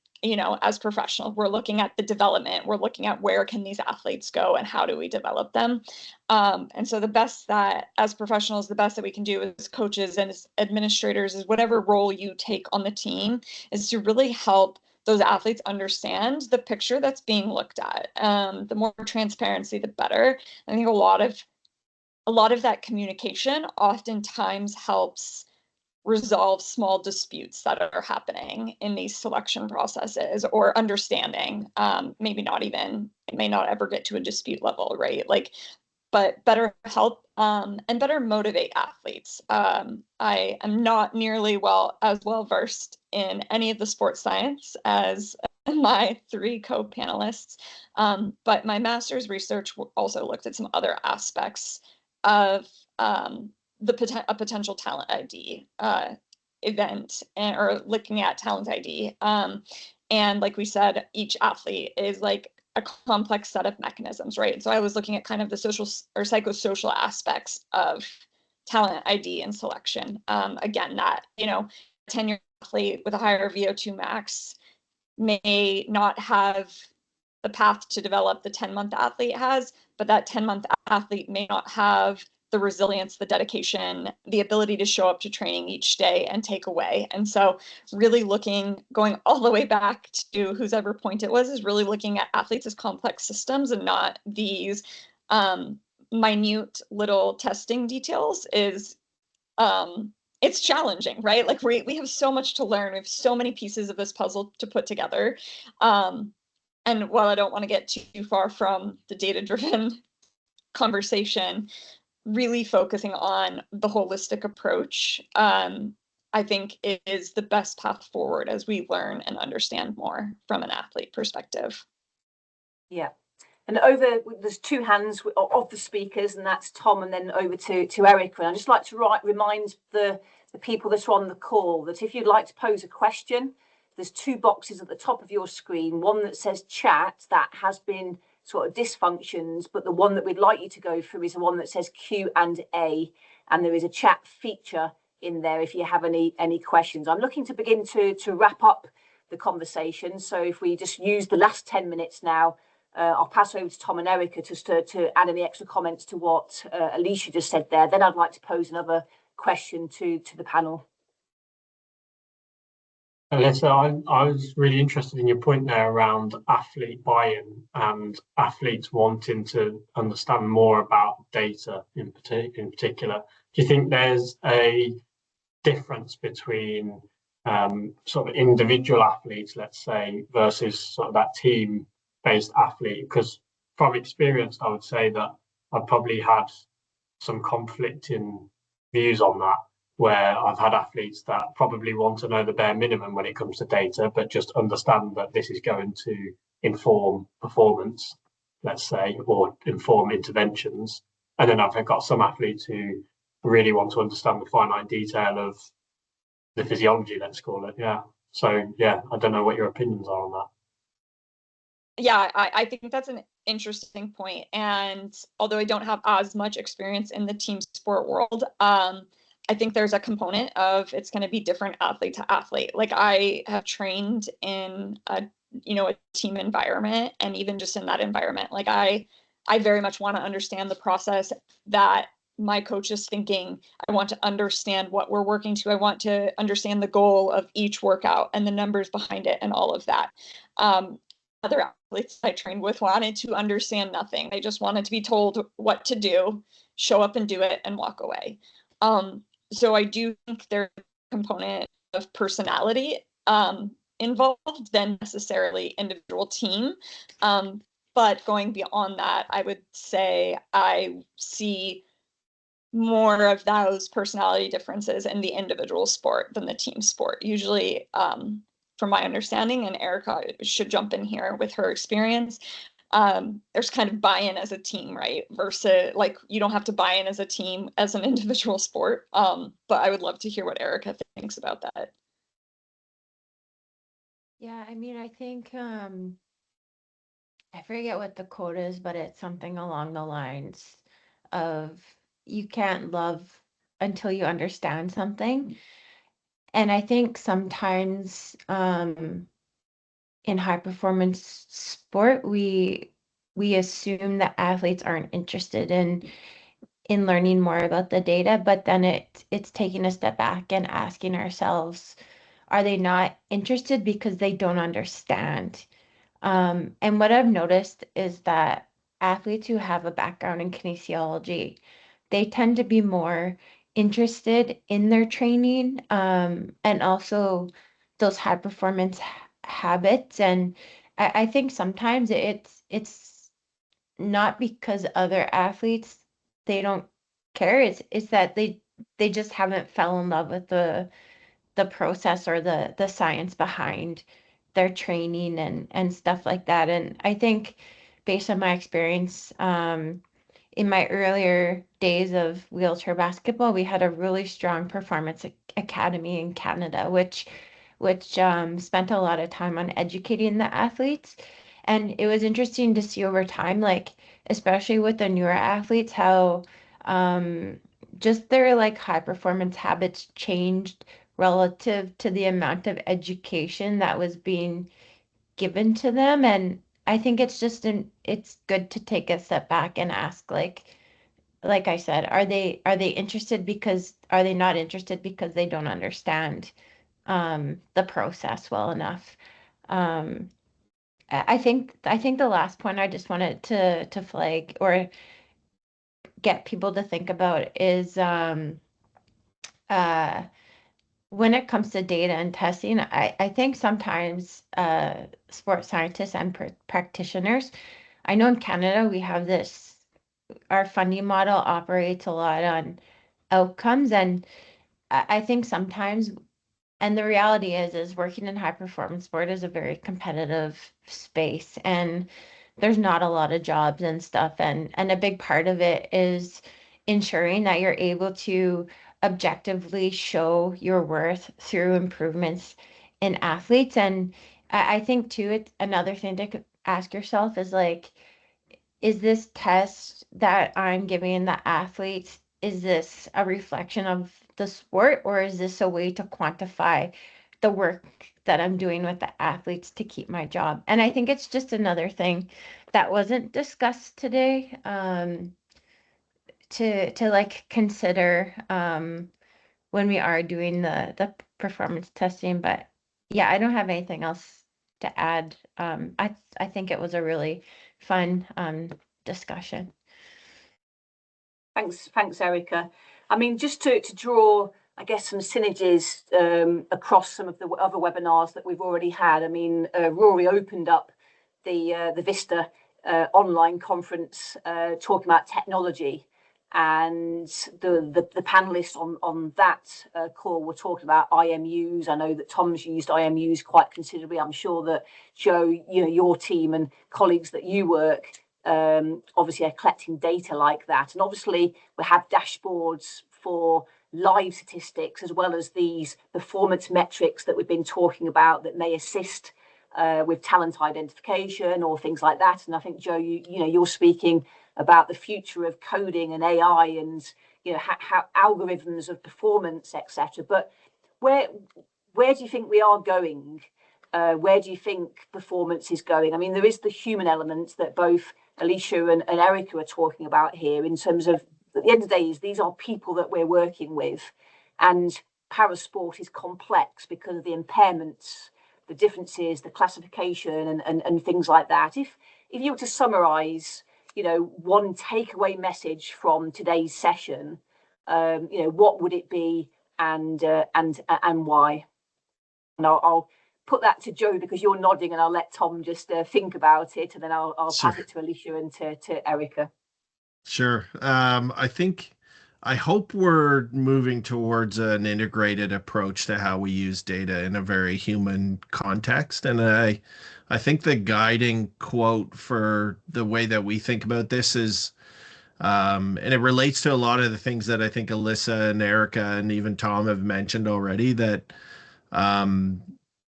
As professionals, we're looking at the development. We're looking at where can these athletes go and how do we develop them. And so the best that, as professionals, the best that we can do as coaches and as administrators is whatever role you take on the team is to really help those athletes understand the picture that's being looked at. The more transparency, the better. I think a lot of that communication oftentimes helps resolve small disputes that are happening in these selection processes, or understanding. Maybe not even, it may not ever get to a dispute level, right? But better help and better motivate athletes. I am not nearly as well versed in any of the sports science as my three co-panelists, but my master's research also looked at some other aspects of a potential talent ID event, or looking at talent ID. And like we said, each athlete is like a complex set of mechanisms, right? So I was looking at kind of the social or psychosocial aspects of talent ID and selection. Again, that 10-year athlete with a higher VO2 max may not have the path to develop the 10-month athlete has, but that 10-month athlete may not have the resilience, the dedication, the ability to show up to training each day and take away. And so really going all the way back to whose ever point it was, is really looking at athletes as complex systems and not these minute little testing details is it's challenging, right? Like we have so much to learn. We have so many pieces of this puzzle to put together. And while I don't want to get too far from the data-driven conversation, really focusing on the holistic approach, I think it is the best path forward as we learn and understand more from an athlete perspective.
Yeah. And there's two hands of the speakers, and that's Tom and then over to Erica. And I'd just like to remind the people that are on the call that if you'd like to pose a question, there's two boxes at the top of your screen, one that says chat that has been sort of dysfunctions, but the one that we'd like you to go through is the one that says Q&A, and there is a chat feature in there if you have any questions. I'm looking to begin to wrap up the conversation, so if we just use the last 10 minutes now, I'll pass over to Tom and Erica just to add any extra comments to what Alicia just said there. Then I'd like to pose another question to the panel.
Alyssa, I was really interested in your point there around athlete buy-in and athletes wanting to understand more about data in particular. Do you think there's a difference between sort of individual athletes, let's say, versus sort of that team-based athlete? Because from experience, I would say that I've probably had some conflicting views on that, where I've had athletes that probably want to know the bare minimum when it comes to data, but just understand that this is going to inform performance, let's say, or inform interventions. And then I've got some athletes who really want to understand the finite detail of the physiology, let's call it. Yeah. So, yeah, I don't know what your opinions are on that.
Yeah, I think that's an interesting point. And although I don't have as much experience in the team sport world, I think there's a component of it's going to be different athlete to athlete. Like I have trained in a team environment, and even just in that environment, like I very much want to understand the process that my coach is thinking. I want to understand what we're working to. I want to understand the goal of each workout and the numbers behind it and all of that. Other athletes I trained with wanted to understand nothing. They just wanted to be told what to do, show up and do it, and walk away. So I do think there's a component of personality involved than necessarily individual team. But going beyond that, I would say I see more of those personality differences in the individual sport than the team sport. Usually, from my understanding, and Erica should jump in here with her experience, there's kind of buy-in as a team, right? Versus like you don't have to buy in as a team as an individual sport. But I would love to hear what Erica thinks about that.
Yeah, I mean, I think I forget what the quote is, but it's something along the lines of you can't love until you understand something. And I think sometimes in high performance sport, we assume that athletes aren't interested in learning more about the data, but then it's taking a step back and asking ourselves, are they not interested because they don't understand? And what I've noticed is that athletes who have a background in kinesiology, they tend to be more interested in their training, and also those high performance habits. And I think sometimes it's not because other athletes, they don't care. It's that they just haven't fell in love with the process or the science behind their training and stuff like that. And I think based on my experience, in my earlier days of wheelchair basketball, we had a really strong performance academy in Canada, which spent a lot of time on educating the athletes. And it was interesting to see over time, like especially with the newer athletes, how just their like high performance habits changed relative to the amount of education that was being given to them. And I think it's just it's good to take a step back and ask, like I said, are they interested, because are they not interested because they don't understand the process well enough? I think the last point I just wanted to flag or get people to think about is when it comes to data and testing, I think sometimes sports scientists and practitioners, I know in Canada we have this, our funding model operates a lot on outcomes, and I think sometimes, and the reality is working in high performance sport is a very competitive space, and there's not a lot of jobs and stuff, and a big part of it is ensuring that you're able to objectively show your worth through improvements in athletes. And I think too, it's another thing to ask yourself is like, is this test that I'm giving the athletes, is this a reflection of the sport, or is this a way to quantify the work that I'm doing with the athletes to keep my job? And I think it's just another thing that wasn't discussed today, to like consider when we are doing the performance testing. But yeah, I don't have anything else to add. I think it was a really fun discussion.
Thanks, Erica. I mean, just to draw, I guess, some synergies across some of the other webinars that we've already had. I mean, Rory opened up the VISTA online conference talking about technology, and the panelists on that call were talking about IMUs. I know that Tom's used IMUs quite considerably. I'm sure that Joe, your team and colleagues that you work obviously are collecting data like that, and obviously we have dashboards for live statistics as well as these performance metrics that we've been talking about that may assist with talent identification or things like that. And I think, Joe, you're speaking about the future of coding and AI and how algorithms of performance, etc. But where do you think we are going? Where do you think performance is going? I mean, there is the human element that both Alicia and Erica are talking about here, in terms of, at the end of the day, these are people that we're working with, and parasport is complex because of the impairments, the differences, the classification, and things like that. If you were to summarise, one takeaway message from today's session, what would it be, and why? And I'll put that to Joe because you're nodding, and I'll let Tom just think about it, and then I'll
Sure.
pass it to Alicia and to Erica.
Sure. I hope we're moving towards an integrated approach to how we use data in a very human context. And I think the guiding quote for the way that we think about this is, and it relates to a lot of the things that I think Alyssa and Erica and even Tom have mentioned already, that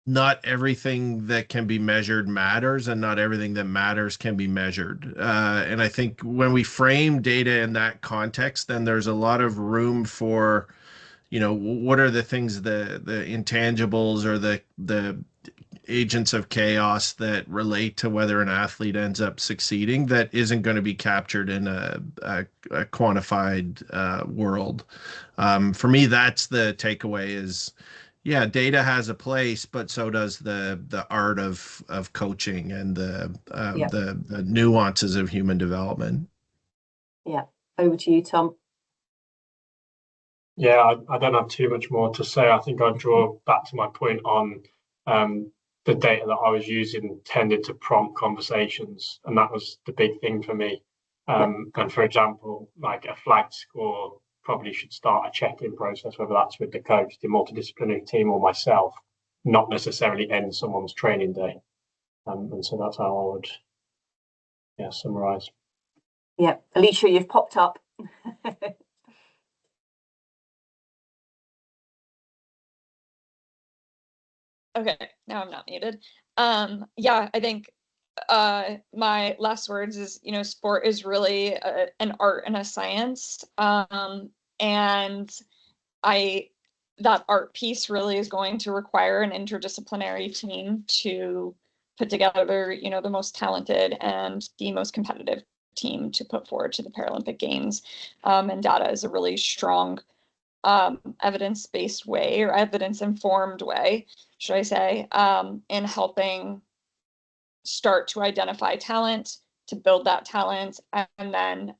not everything that can be measured matters, and not everything that matters can be measured. And I think when we frame data in that context, then there's a lot of room for, what are the things, the intangibles or the agents of chaos that relate to whether an athlete ends up succeeding, that isn't going to be captured in a quantified world. For me, that's the takeaway is, yeah, data has a place, but so does the art of coaching and the nuances of human development.
Yeah, over to you, Tom.
Yeah, I don't have too much more to say. I think I'd draw back to my point on the data that I was using tended to prompt conversations, and that was the big thing for me. And for example, like a flag score probably should start a check-in process, whether that's with the coach, the multidisciplinary team, or myself, not necessarily end someone's training day. And so that's how I would, summarise.
Yeah, Alicia, you've popped up.
Okay, now I'm not muted. Yeah, I think my last words is, sport is really an art and a science. And I that art piece really is going to require an interdisciplinary team to put together, you know, the most talented and the most competitive team to put forward to the Paralympic Games. And data is a really strong evidence-based way, or evidence-informed way, should I say, in helping start to identify talent, to build that talent, and then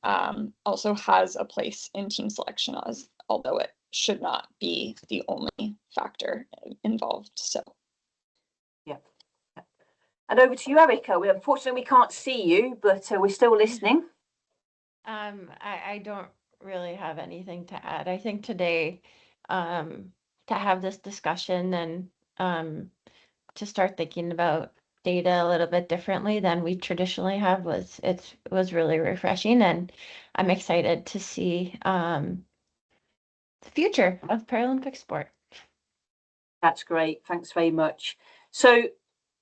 also has a place in team selection, as although it should not be the only factor involved. So
yeah. And over to you, Erica. Unfortunately we can't see you, but we're still listening.
I don't really have anything to add. I think today, to have this discussion and to start thinking about data a little bit differently than we traditionally have was really refreshing, and I'm excited to see the future of Paralympic sport.
That's great. Thanks very much. So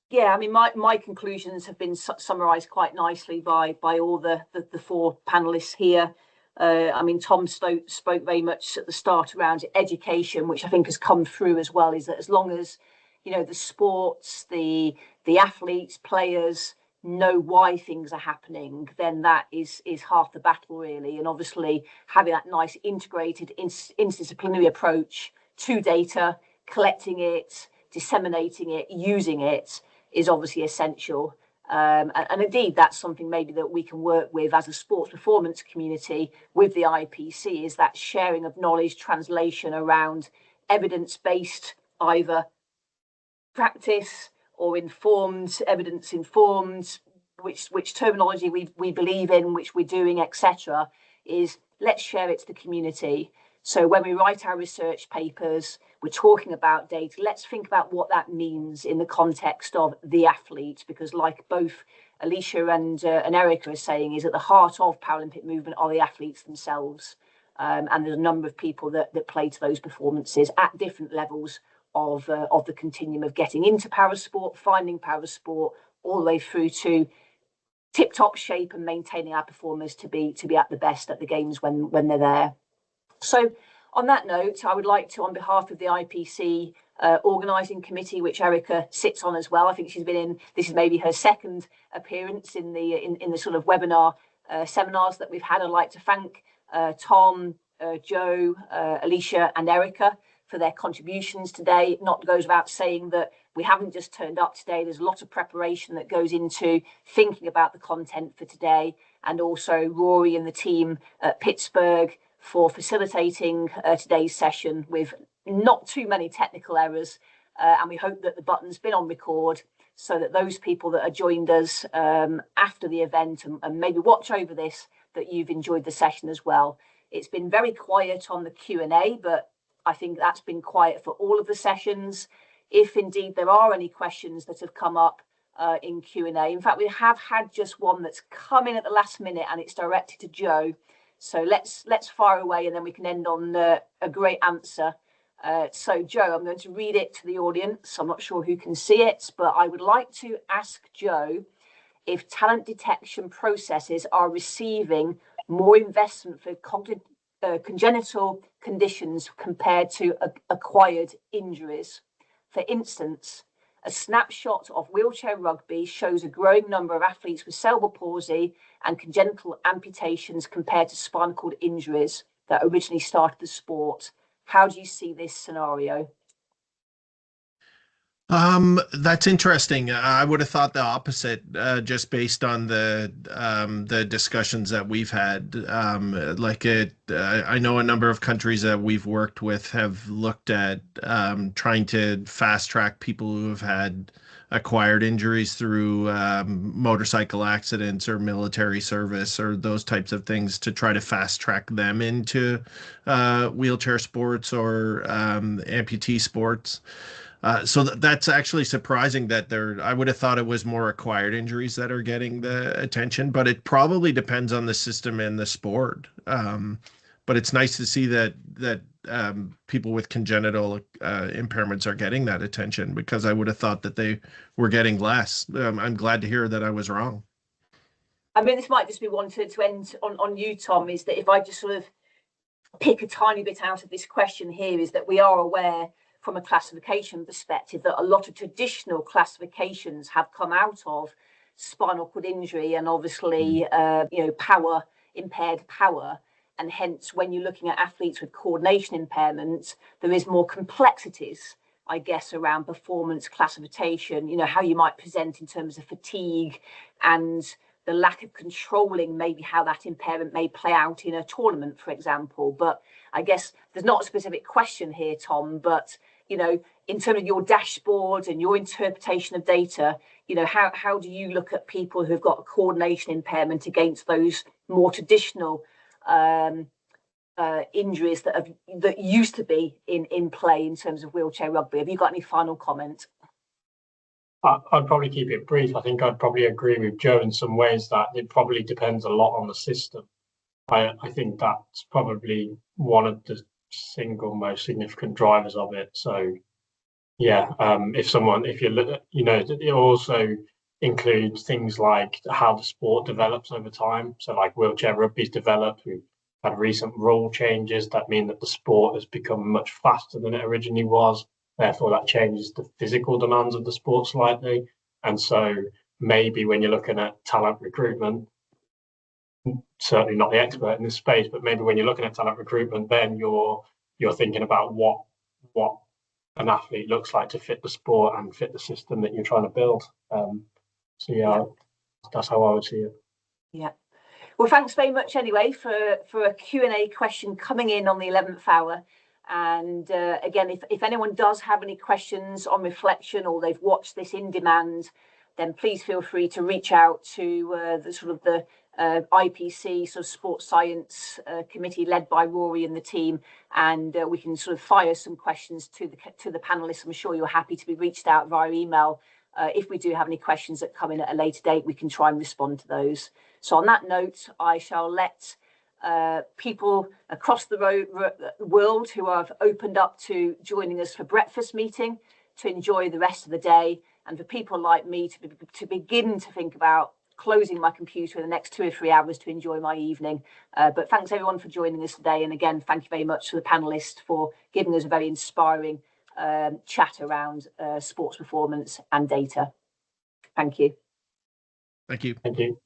yeah, I mean, my conclusions have been summarised quite nicely by all the four panelists here. I mean, Tom spoke very much at the start around education, which I think has come through as well. Is that as long as, you know, the sports, the athletes, players know why things are happening, then that is half the battle really. And obviously having that nice integrated interdisciplinary approach to data, collecting it, disseminating it, using it, is obviously essential. And indeed, that's something maybe that we can work with as a sports performance community with the IPC, is that sharing of knowledge, translation around evidence-based either practice or informed, evidence-informed, which terminology we believe in, which we're doing, etc. Is let's share it to the community. So when we write our research papers, we're talking about data, let's think about what that means in the context of the athlete, because like both Alicia and Erica are saying, is at the heart of Paralympic movement are the athletes themselves. And there's a number of people that play to those performances at different levels of the continuum of getting into parasport, finding parasport, all the way through to tip-top shape and maintaining our performers to be at the best at the games when they're there. So on that note, I would like to, on behalf of the IPC organising committee, which Erica sits on as well, I think she's been in, this is maybe her second appearance in the sort of webinar seminars that we've had. I'd like to thank Tom, Joe, Alicia and Erica for their contributions today. Not goes without saying that we haven't just turned up today. There's a lot of preparation that goes into thinking about the content for today, and also Rory and the team at Pittsburgh for facilitating today's session with not too many technical errors. And we hope that the button's been on record so that those people that have joined us after the event and maybe watch over this, that you've enjoyed the session as well. It's been very quiet on the Q&A, but I think that's been quiet for all of the sessions. If indeed there are any questions that have come up in Q&A, in fact, we have had just one that's come in at the last minute and it's directed to Joe. So let's fire away and then we can end on a great answer. So Joe, I'm going to read it to the audience. I'm not sure who can see it, but I would like to ask Joe if talent detection processes are receiving more investment for congenital conditions compared to acquired injuries. For instance, a snapshot of wheelchair rugby shows a growing number of athletes with cerebral palsy and congenital amputations compared to spinal cord injuries that originally started the sport. How do you see this scenario?
That's interesting. I would have thought the opposite, just based on the discussions that we've had. I know a number of countries that we've worked with have looked at trying to fast track people who have had acquired injuries through motorcycle accidents or military service or those types of things to try to fast track them into wheelchair sports or amputee sports. So that's actually surprising that I would have thought it was more acquired injuries that are getting the attention, but it probably depends on the system and the sport. But it's nice to see that people with congenital impairments are getting that attention, because I would have thought that they were getting less. I'm glad to hear that I was wrong.
I mean, this might just be one to end on you, Tom, is that if I just sort of pick a tiny bit out of this question here is that we are aware from a classification perspective that a lot of traditional classifications have come out of spinal cord injury and obviously impaired power, and hence when you're looking at athletes with coordination impairments, there is more complexities, I guess, around performance classification, you know, how you might present in terms of fatigue and the lack of controlling maybe how that impairment may play out in a tournament, for example. But I guess there's not a specific question here, Tom, but, you know, in terms of your dashboard and your interpretation of data, you know, how do you look at people who've got a coordination impairment against those more traditional injuries that used to be in play in terms of wheelchair rugby? Have you got any final comment?
I'd probably keep it brief. I think I'd probably agree with Joe in some ways that it probably depends a lot on the system. I think that's probably one of the single most significant drivers of it. So yeah, if you look, you know, it also includes things like how the sport develops over time. So like wheelchair rugby's developed. We've had recent rule changes that mean that the sport has become much faster than it originally was. Therefore, that changes the physical demands of the sport slightly. And so maybe when you're looking at talent recruitment, certainly not the expert in this space, but maybe when you're looking at talent recruitment, then you're thinking about what an athlete looks like to fit the sport and fit the system that you're trying to build. That's how I would see it.
Yeah. Well, thanks very much anyway for a Q&A question coming in on the 11th hour. And again, if anyone does have any questions on reflection or they've watched this in demand, then please feel free to reach out to the IPC sort of sports science committee led by Rory and the team, and we can sort of fire some questions to the panelists. I'm sure you're happy to be reached out via email. If we do have any questions that come in at a later date, we can try and respond to those. So on that note, I shall let people across the world who have opened up to joining us for breakfast meeting to enjoy the rest of the day, and for people like me to begin to think about closing my computer in the next 2 or 3 hours to enjoy my evening. But thanks everyone for joining us today, and again, thank you very much to the panelists for giving us a very inspiring chat around sports performance and data. Thank you.
Thank you.
Thank you.